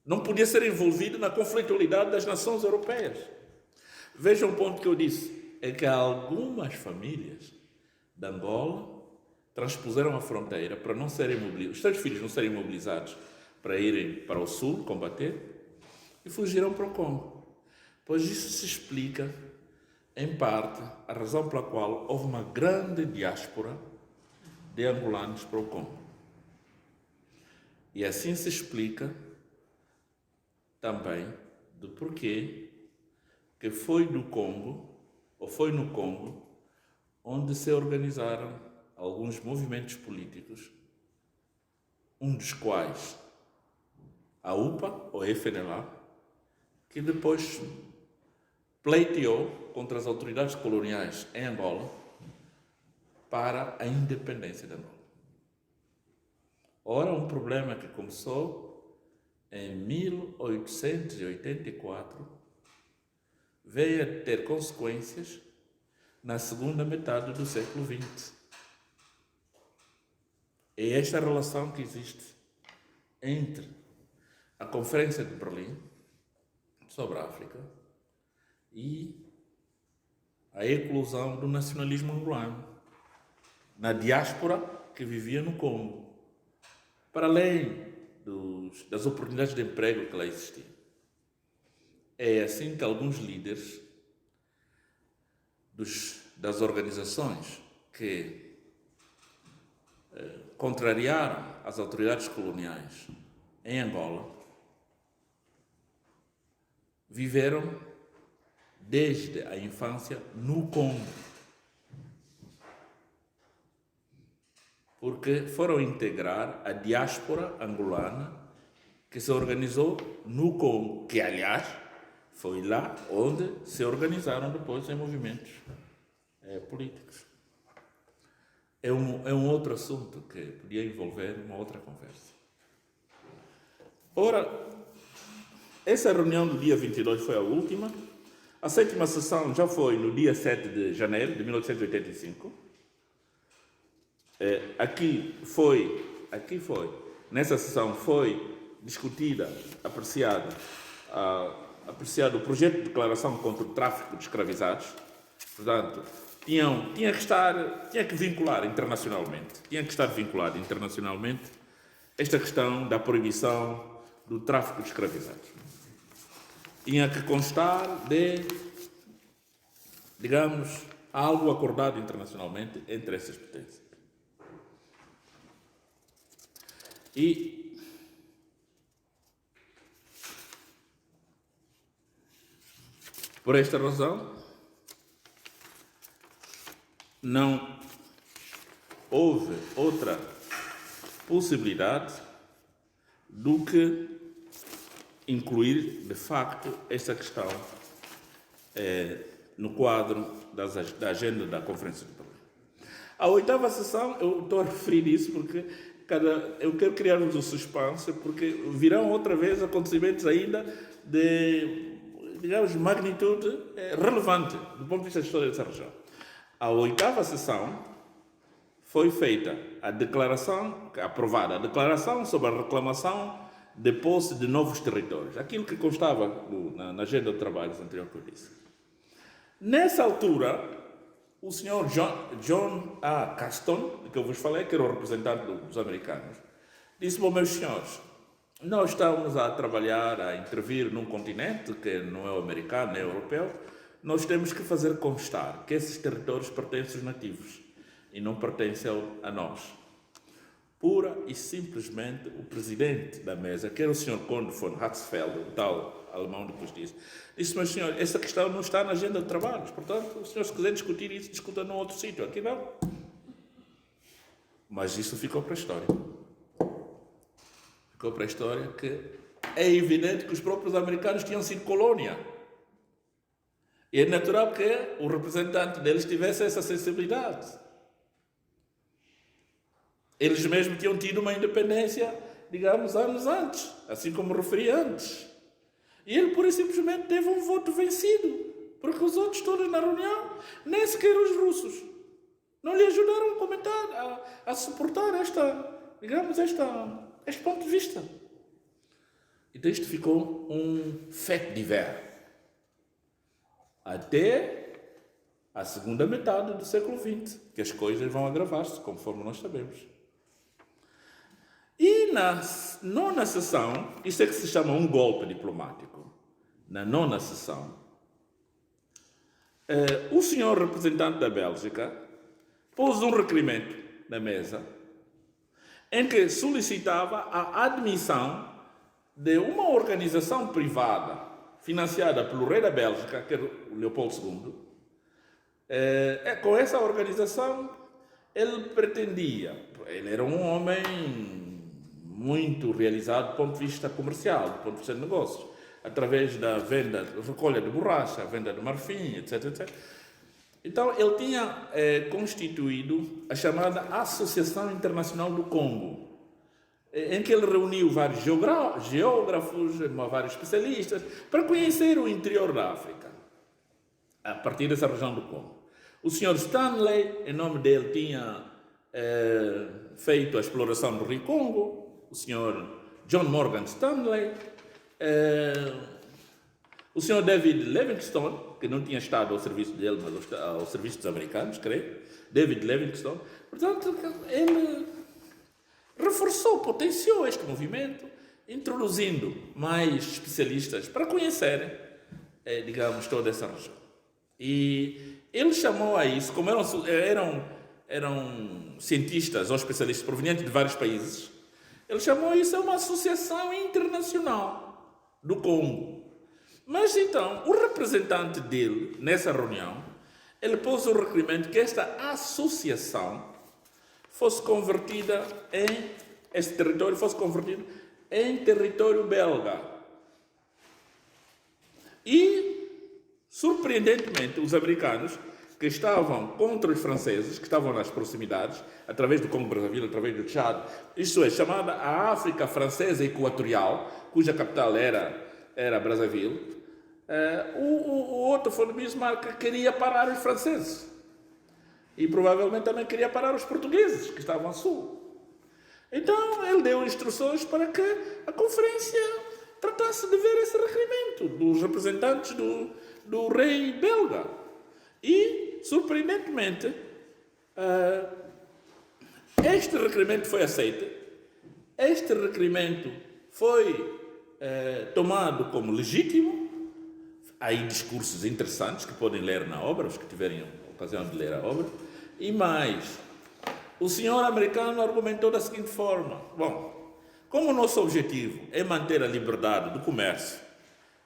não podia ser envolvido na conflitualidade das nações europeias. Veja um ponto que eu disse, é que algumas famílias de Angola transpuseram a fronteira para não serem mobilizados, os seus filhos não serem mobilizados para irem para o sul combater e fugiram para o Congo. Pois isso se explica, em parte, a razão pela qual houve uma grande diáspora de angolanos para o Congo. E assim se explica também do porquê que foi no Congo onde se organizaram alguns movimentos políticos, um dos quais a UPA, ou FNLA, que depois pleiteou contra as autoridades coloniais em Angola para a independência de Angola. Ora, um problema que começou em 1884 veio a ter consequências na segunda metade do século XX. É esta relação que existe entre a Conferência de Berlim sobre a África e a eclosão do nacionalismo angolano na diáspora que vivia no Congo, para além das oportunidades de emprego que lá existiam. É assim que alguns líderes das organizações que contrariaram as autoridades coloniais em Angola viveram desde a infância no Congo, porque foram integrar a diáspora angolana que se organizou no Congo, que aliás foi lá onde se organizaram depois em movimentos políticos. É um outro assunto que podia envolver uma outra conversa. Ora, essa reunião do dia 22 foi a última. A 7ª sessão já foi no dia 7 de janeiro de 1885. Nessa sessão foi discutida, apreciado o projeto de declaração contra o tráfico de escravizados. Portanto, tinha que vincular internacionalmente esta questão da proibição do tráfico de escravizados. Tinha que constar de, digamos, algo acordado internacionalmente entre essas potências. E por esta razão, não houve outra possibilidade do que incluir, de facto, esta questão no quadro da agenda da Conferência de Berlim. A 8ª sessão, eu estou a referir isso porque eu quero criar-vos o suspense, porque virão outra vez acontecimentos ainda de, digamos, magnitude relevante do ponto de vista da história dessa região. A 8ª sessão foi feita a declaração, aprovada a declaração sobre a reclamação de posse de novos territórios, aquilo que constava na agenda de trabalhos anterior que eu disse. Nessa altura, o senhor John A. Caston, que eu vos falei, que era o representante dos americanos, disse: bom, meus senhores, nós estamos a trabalhar, a intervir num continente que não é o americano, nem o europeu, nós temos que fazer constar que esses territórios pertencem aos nativos e não pertencem a nós. Pura e simplesmente o presidente da mesa, que era o Sr. Conde von Hatzfeld, o tal alemão depois disse, meus senhores, essa questão não está na agenda de trabalhos, portanto, os senhores se quiserem discutir isso, discutam num outro sítio, aqui não. Mas isso ficou para a história. Ficou para a história que é evidente que os próprios americanos tinham sido colônia. E é natural que o representante deles tivesse essa sensibilidade. Eles mesmos tinham tido uma independência, digamos, anos antes, assim como referi antes. E ele, pura e simplesmente, teve um voto vencido, porque os outros todos na reunião, nem sequer os russos, não lhe ajudaram a comentar, a suportar este ponto de vista. Então isto ficou um fait divers. Até a segunda metade do século XX, que as coisas vão agravar-se, conforme nós sabemos. E na 9ª sessão, isso é que se chama um golpe diplomático. Na 9ª sessão, o senhor representante da Bélgica pôs um requerimento na mesa em que solicitava a admissão de uma organização privada financiada pelo rei da Bélgica, que era o Leopoldo II. Com essa organização, ele era um homem muito realizado do ponto de vista comercial, do ponto de vista de negócios, através da venda, recolha de borracha, venda de marfim, etc, etc. Então, ele tinha constituído a chamada Associação Internacional do Congo, em que ele reuniu vários geógrafos, vários especialistas, para conhecer o interior da África, a partir dessa região do Congo. O Sr. Stanley, em nome dele, tinha feito a exploração do Rio Congo, o Sr. John Morgan Stanley, o Sr. David Livingstone, que não tinha estado ao serviço dele, mas ao serviço dos americanos, creio, David Livingstone. Portanto, ele reforçou, potenciou este movimento, introduzindo mais especialistas para conhecerem, digamos, toda essa região. E ele chamou a isso, como eram cientistas ou especialistas provenientes de vários países, ele chamou isso a uma associação internacional do Congo. Mas então, o representante dele, nessa reunião, ele pôs o requerimento que esta associação fosse convertida esse território fosse convertido em território belga. E, surpreendentemente, os americanos, que estavam contra os franceses, que estavam nas proximidades, através do Congo-Brazzaville, através do Tchad, isto é, chamada a África Francesa Equatorial, cuja capital era Brazzaville, o Otto von Bismarck queria parar os franceses. E provavelmente também queria parar os portugueses, que estavam a sul. Então, ele deu instruções para que a conferência tratasse de ver esse requerimento dos representantes do rei belga. E, surpreendentemente, este requerimento foi aceito. Este requerimento foi tomado como legítimo. Há aí discursos interessantes que podem ler na obra, os que tiverem ocasião de ler a obra. E mais, o senhor americano argumentou da seguinte forma: bom, como o nosso objetivo é manter a liberdade do comércio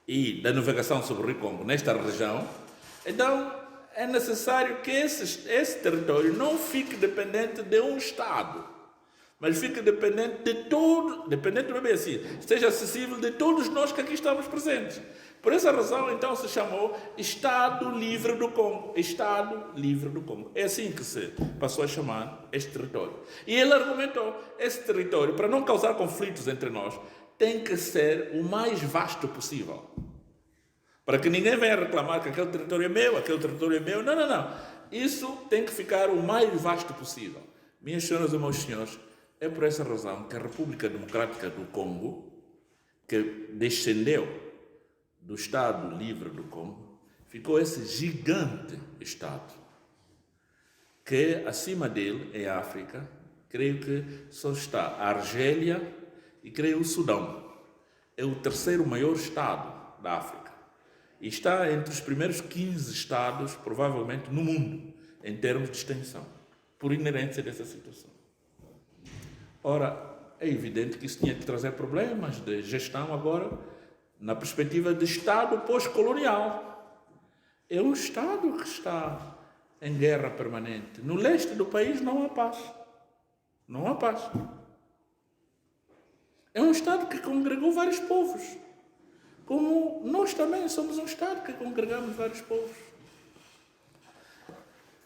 e da navegação sobre o Rio Congo nesta região, então é necessário que esse território não fique dependente de um Estado, mas fique dependente de todo, dependente não é bem assim, esteja acessível de todos nós que aqui estamos presentes. Por essa razão, então, se chamou Estado Livre do Congo. Estado Livre do Congo. É assim que se passou a chamar este território. E ele argumentou, esse território, para não causar conflitos entre nós, tem que ser o mais vasto possível. Para que ninguém venha reclamar que aquele território é meu, aquele território é meu. Não, não, não. Isso tem que ficar o mais vasto possível. Minhas senhoras e meus senhores, é por essa razão que a República Democrática do Congo, que descendeu do Estado Livre do Congo, ficou esse gigante Estado, que acima dele, em África, creio que só está a Argélia e creio o Sudão. É o terceiro maior Estado da África. E está entre os primeiros 15 Estados, provavelmente, no mundo, em termos de extensão, por inerência dessa situação. Ora, é evidente que isso tinha que trazer problemas de gestão agora, na perspectiva de Estado pós-colonial. É um Estado que está em guerra permanente. No leste do país não há paz. Não há paz. É um Estado que congregou vários povos. Como nós também somos um Estado que congregamos vários povos.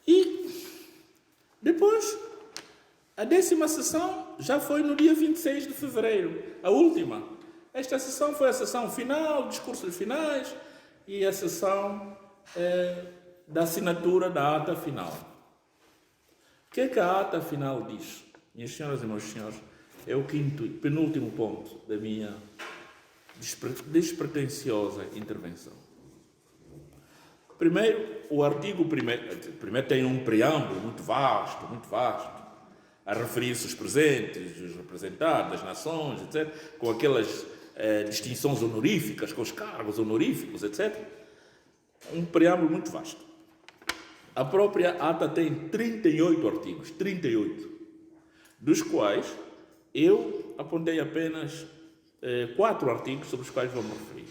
E depois, a 10ª sessão já foi no dia 26 de fevereiro, a última. Esta sessão foi a sessão final, discursos finais e a sessão da assinatura da ata final. O que é que a ata final diz? Minhas senhoras e meus senhores, é o penúltimo ponto da minha despretensiosa intervenção. Primeiro, o artigo 1º tem um preâmbulo muito vasto, a referir-se aos presentes, os representados das nações, etc., com aquelas distinções honoríficas, com os cargos honoríficos, etc. Um preâmbulo muito vasto. A própria ata tem 38 artigos, 38, dos quais eu apontei apenas 4 artigos sobre os quais vou me referir.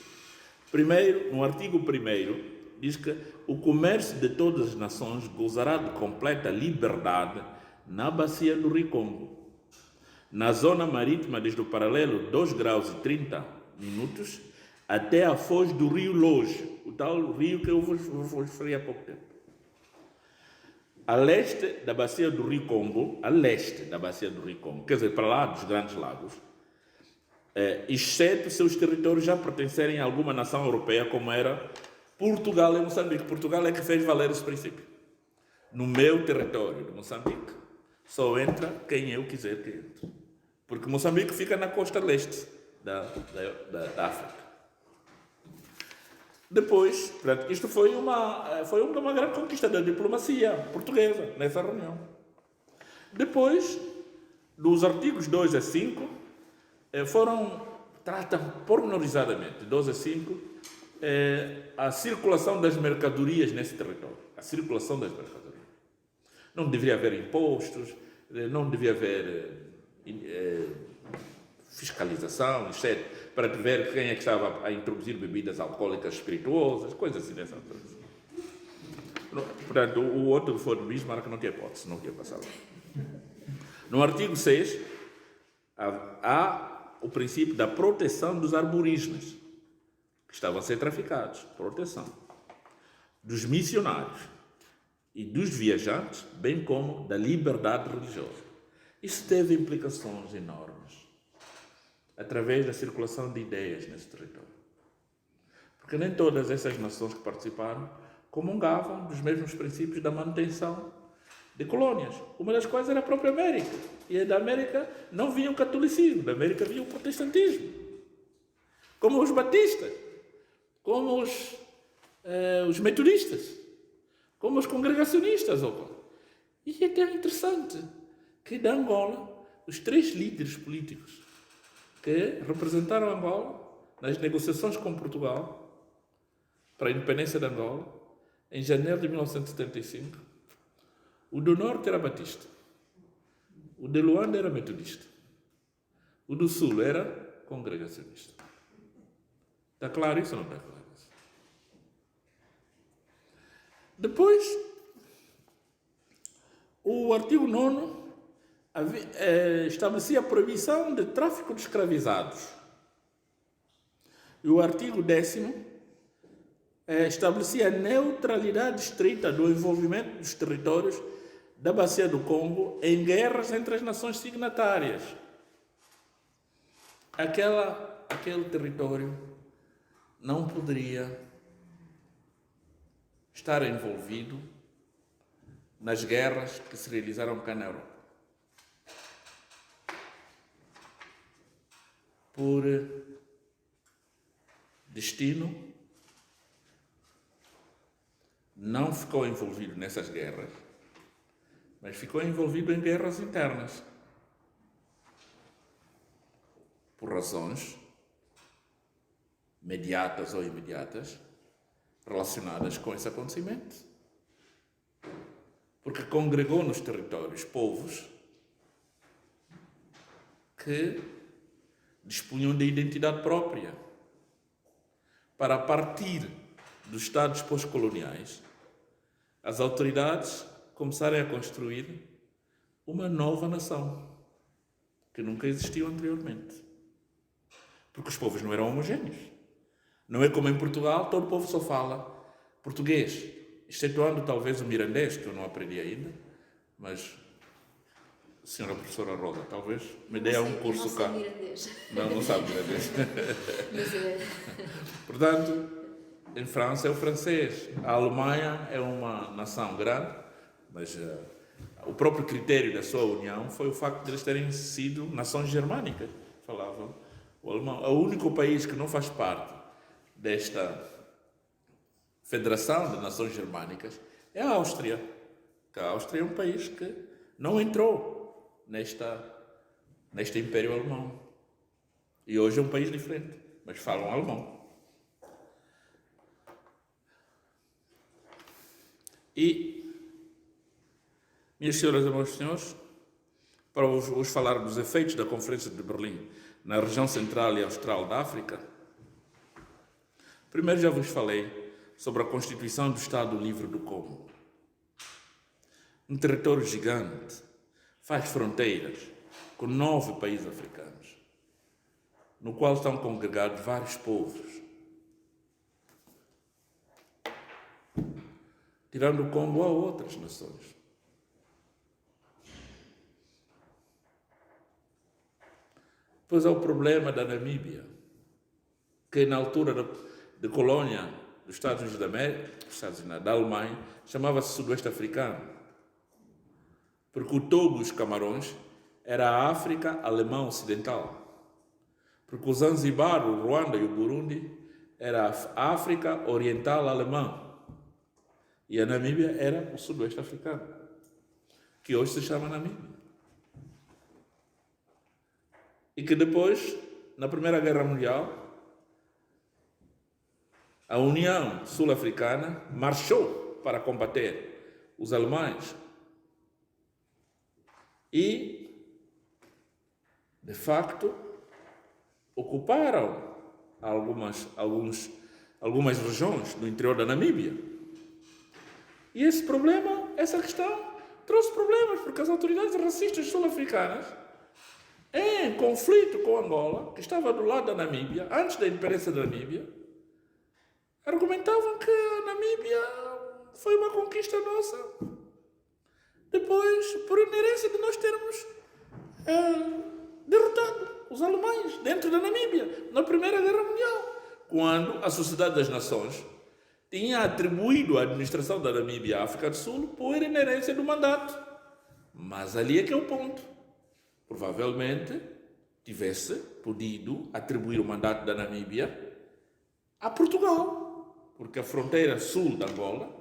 Primeiro, no artigo 1º, diz que o comércio de todas as nações gozará de completa liberdade na bacia do Rio Congo, na zona marítima desde o paralelo 2 graus e 30 minutos até a foz do rio Loge, o tal rio que eu vos referi há pouco tempo. A leste da bacia do Rio Congo, quer dizer, para lá dos Grandes Lagos, exceto se os territórios já pertencerem a alguma nação europeia, como era Portugal e Moçambique. Portugal é que fez valer esse princípio. No meu território de Moçambique, só entra quem eu quiser que entre. Porque Moçambique fica na costa leste da África. Depois, portanto, isto foi uma grande conquista da diplomacia portuguesa nessa reunião. Depois, dos artigos 2 a 5, tratam pormenorizadamente, 2 a 5, a circulação das mercadorias nesse território. A circulação das mercadorias. Não deveria haver impostos, não devia haver fiscalização, etc., para ver quem é que estava a introduzir bebidas alcoólicas espirituosas, coisas assim dessa coisa. Portanto, o outro que for de Bismarck não tinha hipótese, não tinha passado. No artigo 6, há o princípio da proteção dos aborígenes, que estavam a ser traficados, proteção dos missionários e dos viajantes, bem como da liberdade religiosa. Isso teve implicações enormes através da circulação de ideias nesse território. Porque nem todas essas nações que participaram comungavam dos mesmos princípios da manutenção de colônias, uma das quais era a própria América. E da América não vinha o catolicismo, da América vinha o protestantismo. Como os batistas, como os metodistas, como os congregacionistas. E é até interessante que da Angola, os 3 líderes políticos que representaram Angola nas negociações com Portugal para a independência de Angola, em janeiro de 1975, o do Norte era batista, o de Luanda era metodista, o do Sul era congregacionista. Está claro isso ou não está claro isso? Depois, o artigo 9 estabelecia a proibição de tráfico de escravizados. E o artigo 10 estabelecia a neutralidade estrita do envolvimento dos territórios da Bacia do Congo em guerras entre as nações signatárias. Aquele território não poderia estar envolvido nas guerras que se realizaram cá na Europa. Por destino, não ficou envolvido nessas guerras, mas ficou envolvido em guerras internas, por razões mediatas ou imediatas relacionadas com esse acontecimento. Porque congregou nos territórios povos que dispunham de identidade própria, para, a partir dos Estados pós-coloniais, as autoridades começarem a construir uma nova nação que nunca existiu anteriormente. Porque os povos não eram homogéneos. Não é como em Portugal, todo o povo só fala português, excetuando talvez o mirandês, que eu não aprendi ainda, mas a senhora professora Rosa, talvez me dê um curso cá. Não sabe mirandês. Portanto, em França é o francês. A Alemanha é uma nação grande, mas o próprio critério da sua união foi o facto de eles terem sido nações germânicas. Falavam o alemão. O único país que não faz parte desta Federação de Nações Germânicas é a Áustria. Que a Áustria é um país que não entrou neste Império Alemão. E hoje é um país diferente, mas falam alemão. E, minhas senhoras e meus senhores, para vos falar dos efeitos da Conferência de Berlim na região central e austral da África, primeiro já vos falei sobre a constituição do Estado Livre do Congo. Um território gigante, faz fronteiras com 9 países africanos, no qual estão congregados vários povos. Tirando o Congo, há outras nações. Depois há o problema da Namíbia, que na altura de colônia dos Estados Unidos da América, da Alemanha, chamava-se Sudoeste Africano. Porque o Togo e os Camarões era a África alemã ocidental. Porque o Zanzibar, o Ruanda e o Burundi era a África oriental alemã. E a Namíbia era o Sudoeste Africano, que hoje se chama Namíbia. E que depois, na Primeira Guerra Mundial, a União Sul-Africana marchou para combater os alemães. E, de facto, ocuparam algumas regiões do interior da Namíbia. E esse problema, essa questão, trouxe problemas, porque as autoridades racistas sul-africanas, em conflito com Angola, que estava do lado da Namíbia, antes da independência da Namíbia, argumentavam que a Namíbia foi uma conquista nossa. Depois, por inerência de nós termos derrotado os alemães dentro da Namíbia, na Primeira Guerra Mundial, quando a Sociedade das Nações tinha atribuído a administração da Namíbia à África do Sul por inerência do mandato. Mas ali é que é o ponto. Provavelmente tivesse podido atribuir o mandato da Namíbia a Portugal, porque a fronteira sul da Angola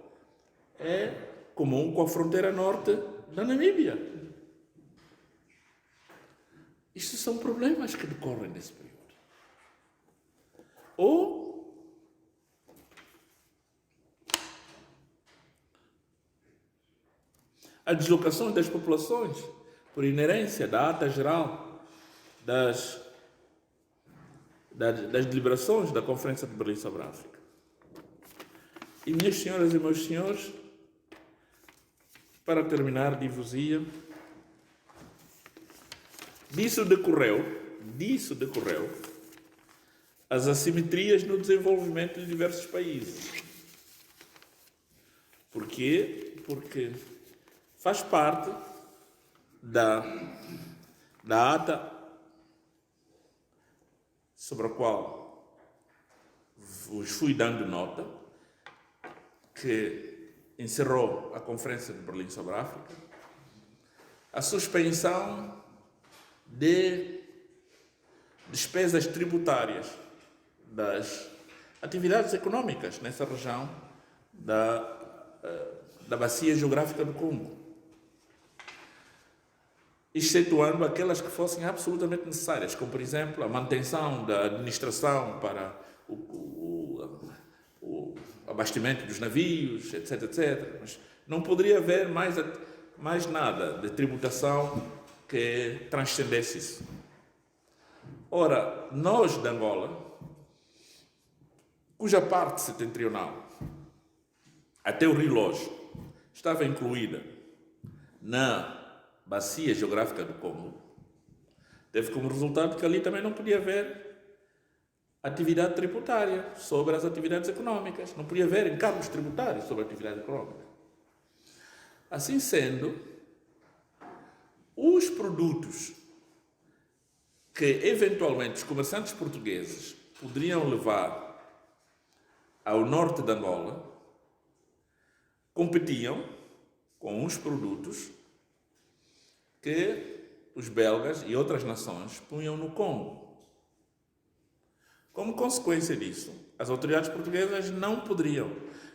é comum com a fronteira norte da Namíbia. Isto são problemas que decorrem nesse período. Ou a deslocação das populações por inerência da ata geral das deliberações da Conferência de Berlim sobre a África. E, minhas senhoras e meus senhores, para terminar, dizer-vos-ia, disso decorreu as assimetrias no desenvolvimento de diversos países. Porquê? Porque faz parte da ata sobre a qual vos fui dando nota, que encerrou a Conferência de Berlim sobre a África, a suspensão de despesas tributárias das atividades econômicas nessa região da bacia geográfica do Congo, excetuando aquelas que fossem absolutamente necessárias, como, por exemplo, a manutenção da administração para o abastecimento dos navios, etc, etc. Mas não poderia haver mais nada de tributação que transcendesse isso. Ora, nós de Angola, cuja parte setentrional, até o Rio Lojo, estava incluída na bacia geográfica do Congo, teve como resultado que ali também não podia haver atividade tributária sobre as atividades econômicas, não podia haver encargos tributários sobre a atividade econômica. Assim sendo, os produtos que eventualmente os comerciantes portugueses poderiam levar ao norte de Angola competiam com os produtos que os belgas e outras nações punham no Congo. Como consequência disso, as autoridades portuguesas não poderiam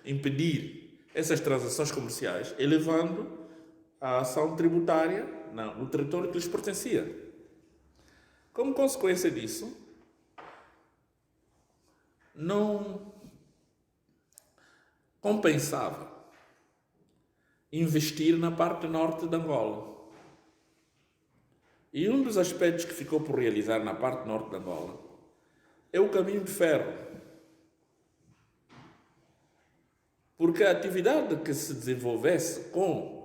impedir essas transações comerciais, elevando a ação tributária no território que lhes pertencia. Como consequência disso, não compensava investir na parte norte de Angola. E um dos aspectos que ficou por realizar na parte norte de Angola é o caminho de ferro. Porque a atividade que se desenvolvesse com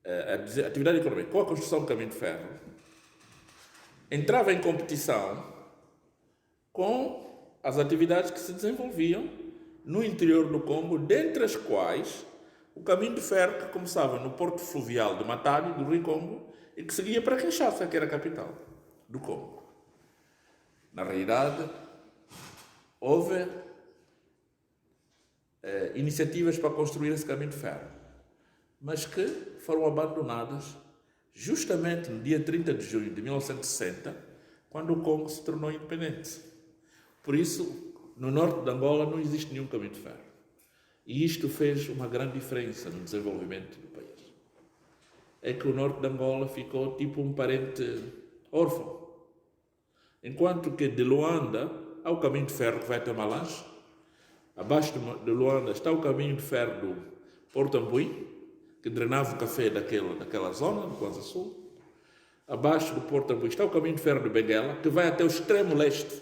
a atividade econômica, com a construção do caminho de ferro, entrava em competição com as atividades que se desenvolviam no interior do Congo, dentre as quais o caminho de ferro que começava no porto fluvial de Matadi, do Rio Congo, e que seguia para Kinshasa, que era a capital do Congo. Na realidade, houve iniciativas para construir esse caminho de ferro, mas que foram abandonadas justamente no dia 30 de junho de 1960, quando o Congo se tornou independente. Por isso, no norte de Angola não existe nenhum caminho de ferro. E isto fez uma grande diferença no desenvolvimento do país. É que o norte de Angola ficou tipo um parente órfão. Enquanto que de Luanda há o caminho de ferro que vai até Malange, abaixo de Luanda está o caminho de ferro do Porto Ambuí, que drenava o café daquela zona, do Kwanza Sul. Abaixo do Porto Ambuí está o caminho de ferro de Benguela, que vai até o extremo leste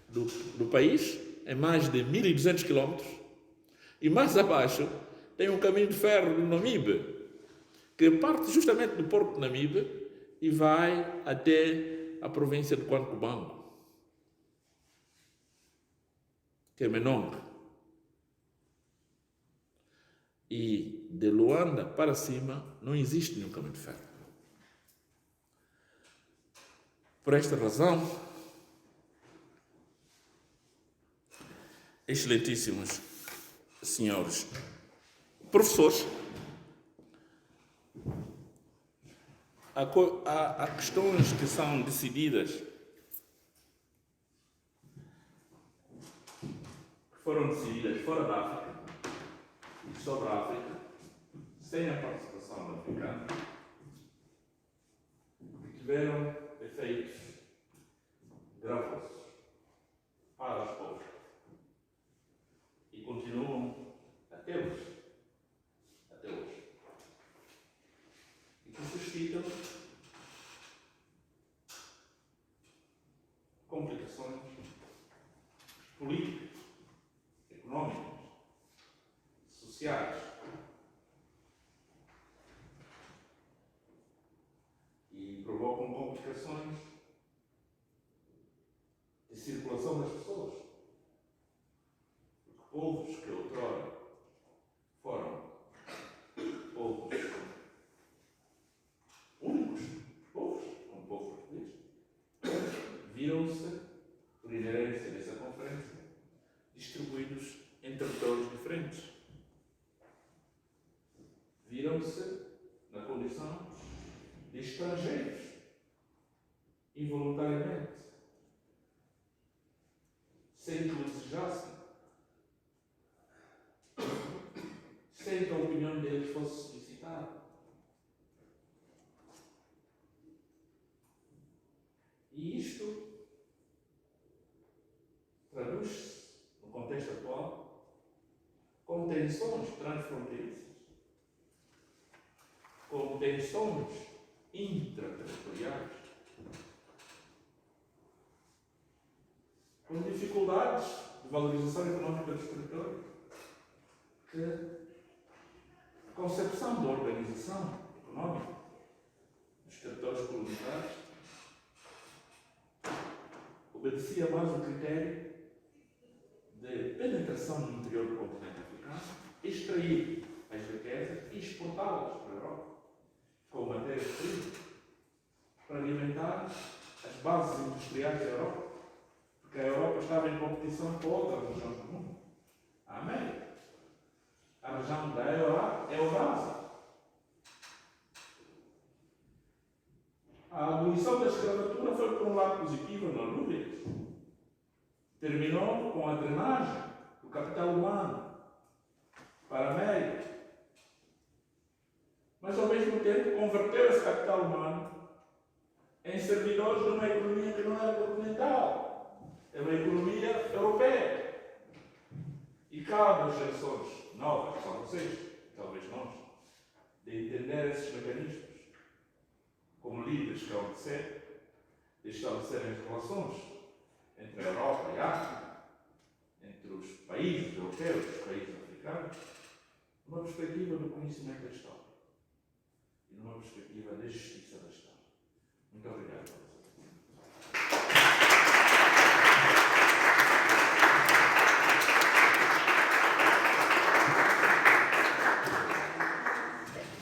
do país, em mais de 1.200 quilómetros. E mais abaixo tem um caminho de ferro do Namibe, que parte justamente do porto de Namibe e vai até a província de Quancubango, que é Menong. E de Luanda para cima não existe nenhum caminho de ferro. Por esta razão, excelentíssimos senhores professores, há questões que são decididas, que foram decididas fora da África e sobre a África, sem a participação do africano, que tiveram efeitos gravosos para os povos e continuam até hoje. E que suscitam complicações políticas, económicas, sociais e provocam complicações de circulação das pessoas. Porque povos que outrora foram condição de estrangeiros, involuntariamente, sem que o desejassem, sem que a opinião deles fosse solicitada. E isto traduz-se, no contexto atual, com tensões transfronteiriças, com tensões intraterritoriais, com dificuldades de valorização económica dos territórios, que a concepção da organização económica dos territórios colonizados obedecia mais ao critério de penetração no interior do continente africano, extrair as riquezas e exportá-las para a Europa, com matérias-primas, para alimentar as bases industriais da Europa, porque a Europa estava em competição com outras regiões do mundo. A América, a região da Eurásia. A abolição da escravatura foi, por um lado, positiva, não dúvidas. Terminou com a drenagem do capital humano para a América. Mas, ao mesmo tempo, converteu esse capital humano em servidores de uma economia que não era continental. É uma economia europeia. E cabe às gerações novas, só vocês, talvez nós, de entender esses mecanismos como líderes que hão de ser, de estabelecerem as relações entre a Europa e a África, entre os países europeus e os países africanos, numa perspectiva do conhecimento da história e numa perspectiva da justiça da história. Muito obrigado.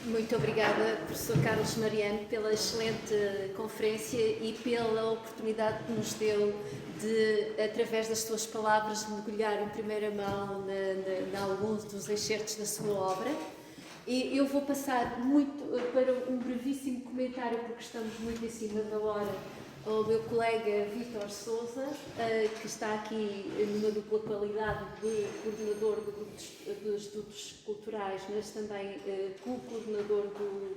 Muito obrigada, professor Carlos Mariano, pela excelente conferência e pela oportunidade que nos deu de, através das suas palavras, mergulhar em primeira mão em alguns dos excertos da sua obra. E eu vou passar para um brevíssimo comentário, porque estamos muito em cima da hora, ao meu colega Vítor Sousa, que está aqui numa dupla qualidade de coordenador do Grupo de Estudos Culturais, mas também co-coordenador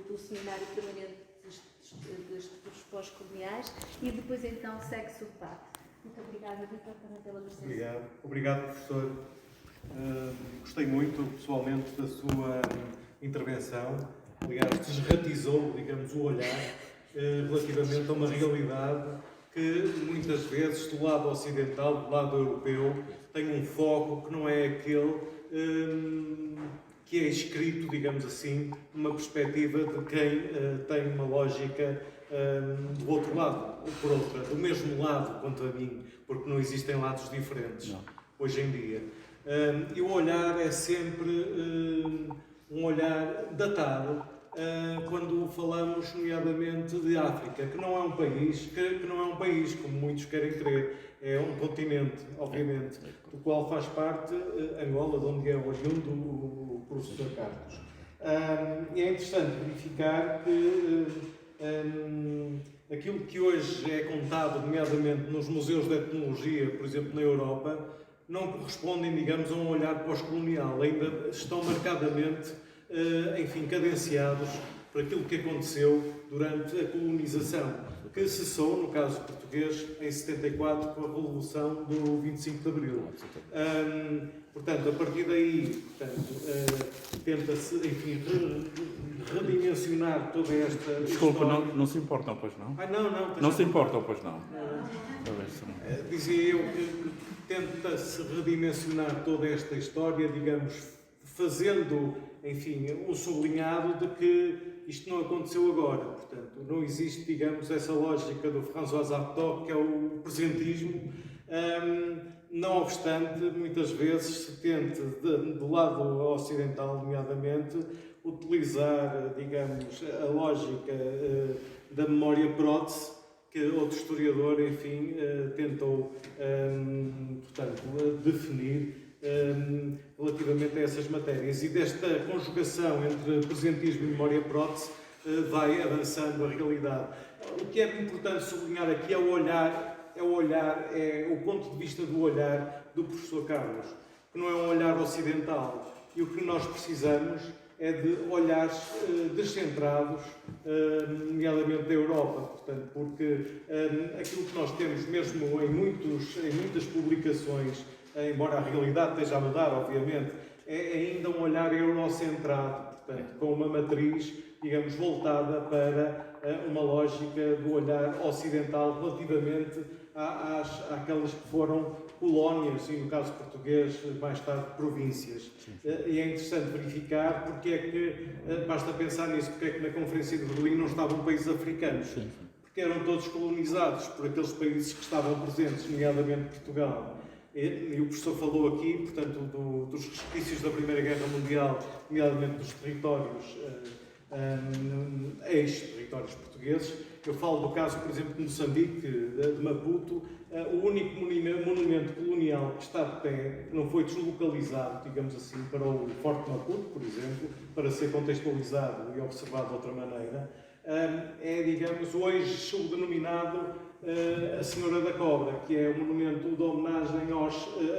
do Seminário Permanente de Estudos Pós-Coloniais, e depois então segue-se o debate. Muito obrigada, Vítor, também pela presença. Obrigado, professor. Gostei muito, pessoalmente, da sua intervenção. Aliás, desratizou, digamos, o olhar relativamente a uma realidade que muitas vezes do lado ocidental, do lado europeu, tem um foco que não é aquele que é escrito, digamos assim, numa perspectiva de quem tem uma lógica do outro lado, ou por outra, do mesmo lado quanto a mim, porque não existem lados diferentes hoje em dia. E o olhar é sempre um olhar datado, quando falamos nomeadamente de África, que não é um país, como muitos querem crer, é um continente, obviamente, do qual faz parte Angola, de onde é oriundo o professor Carlos. E é interessante verificar que aquilo que hoje é contado, nomeadamente nos museus de etnologia, por exemplo, na Europa, não correspondem, digamos, a um olhar pós-colonial, ainda estão marcadamente cadenciados por aquilo que aconteceu durante a colonização, que cessou, no caso português, em 74, com a Revolução do 25 de Abril. Portanto, a partir daí, tenta-se, redimensionar toda esta Desculpa, história. não se importam, pois não? Não se importam, pois não? Dizia eu que tenta-se redimensionar toda esta história, digamos, fazendo, um sublinhado de que isto não aconteceu agora. Portanto, não existe, digamos, essa lógica do François Hartog, que é o presentismo. Não obstante, muitas vezes se tente, do lado ocidental, nomeadamente, utilizar, digamos, a lógica da memória prótese, que outro historiador, tentou, definir relativamente a essas matérias. E desta conjugação entre presentismo e memória prótese vai avançando a realidade. O que é importante sublinhar aqui é o ponto de vista do olhar do professor Carlos, que não é um olhar ocidental. E o que nós precisamos é de olhares descentrados, nomeadamente da Europa, portanto, porque aquilo que nós temos mesmo em muitas publicações, embora a realidade esteja a mudar, obviamente, é ainda um olhar eurocentrado, portanto, com uma matriz, digamos, voltada para uma lógica do olhar ocidental relativamente àquelas que foram colónias, e no caso português, mais tarde províncias. E é interessante verificar porque é que, basta pensar nisso, porque é que na Conferência de Berlim não estavam países africanos. Porque eram todos colonizados por aqueles países que estavam presentes, nomeadamente Portugal. E o professor falou aqui, portanto, dos resquícios da Primeira Guerra Mundial, nomeadamente dos territórios, ex-territórios portugueses. Eu falo do caso, por exemplo, de Moçambique, de Maputo. O único monumento colonial que está de pé, não foi deslocalizado, digamos assim, para o Forte Maputo, por exemplo, para ser contextualizado e observado de outra maneira, é, digamos, hoje subdenominado a Senhora da Cobra, que é um monumento de homenagem aos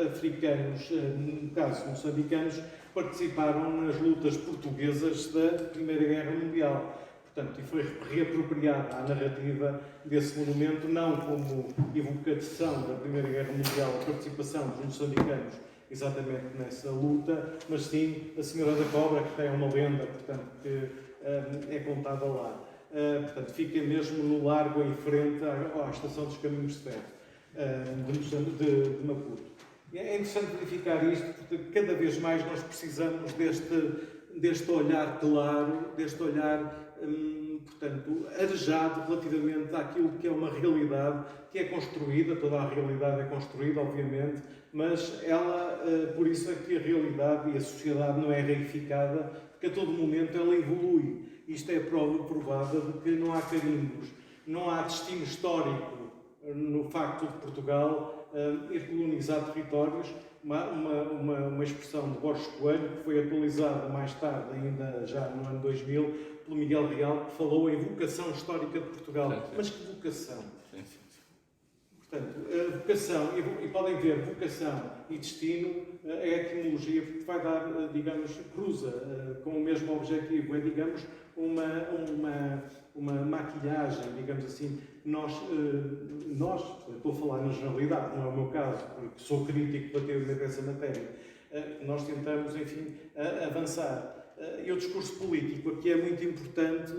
africanos, no caso moçambicanos, que participaram nas lutas portuguesas da Primeira Guerra Mundial. Portanto, e foi reapropriada a narrativa desse monumento, não como evocação da Primeira Guerra Mundial, a participação dos moçambicanos exatamente nessa luta, mas sim a Senhora da Cobra, que tem uma lenda, portanto, que é contada lá. Portanto, fica mesmo no largo em frente à Estação dos Caminhos de Ferro de Maputo. E é interessante verificar isto, porque cada vez mais nós precisamos deste olhar claro, deste olhar, portanto, arejado relativamente àquilo que é uma realidade que é construída, toda a realidade é construída, obviamente, mas ela, por isso é que a realidade e a sociedade não é reificada, porque a todo momento ela evolui. Isto é a prova provada de que não há carimbos, não há destino histórico no facto de Portugal ir colonizar territórios. Uma expressão de Borges Coelho, que foi atualizada mais tarde, ainda já no ano 2000, pelo Miguel Real, que falou em vocação histórica de Portugal. Sim. Mas que vocação? Sim. Portanto, vocação, e podem ver, vocação e destino, é a etimologia que vai dar, digamos, cruza com o mesmo objetivo, é, digamos, uma maquilhagem, digamos assim. Nós, estou a falar na generalidade, não é o meu caso, porque sou crítico relativamente a essa matéria, nós tentamos, enfim, avançar. E o discurso político aqui é muito importante,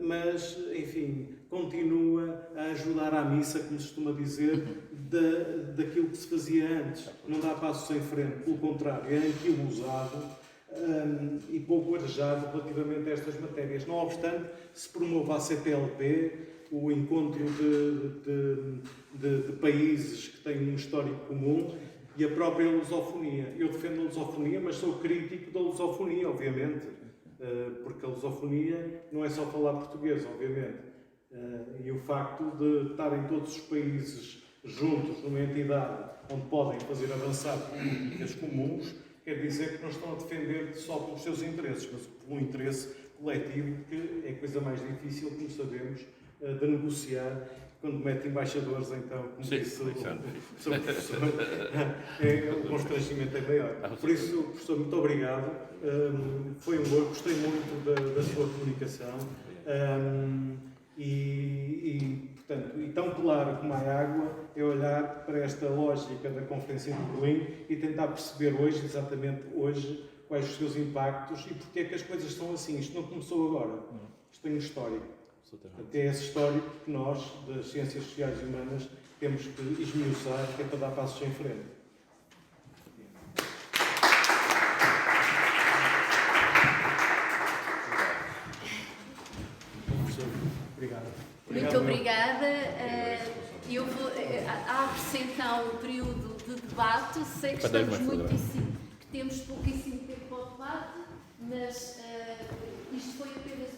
mas, enfim, continua a ajudar à missa, como se costuma dizer, daquilo que se fazia antes. Não dá passos em frente, pelo contrário, é anquilosado e pouco arejado relativamente a estas matérias. Não obstante, se promove a CPLP, o encontro de países que têm um histórico comum, e a própria lusofonia. Eu defendo a lusofonia, mas sou crítico da lusofonia, obviamente, porque a lusofonia não é só falar português, obviamente. E o facto de estarem todos os países juntos numa entidade onde podem fazer avançar políticas comuns, quer dizer que não estão a defender só pelos seus interesses, mas por um interesse coletivo, que é a coisa mais difícil, como sabemos, de negociar. Quando mete embaixadores, então, como disse o professor, o constrangimento é maior. Por isso, professor, muito obrigado. Foi um gosto, gostei muito da sua comunicação. Portanto, e tão claro como a água é olhar para esta lógica da Conferência de Berlim e tentar perceber hoje, exatamente hoje, quais os seus impactos e porque é que as coisas são assim. Isto não começou agora. Isto tem um histórico. Até esse histórico que nós, das ciências sociais e humanas, temos que esmiuçar, que é para dar passos em frente. Obrigado. Muito obrigada. Eu vou abre-se então o período de debate. Sei que estamos muitíssimo, que temos pouquíssimo tempo para o debate, mas isto foi apenas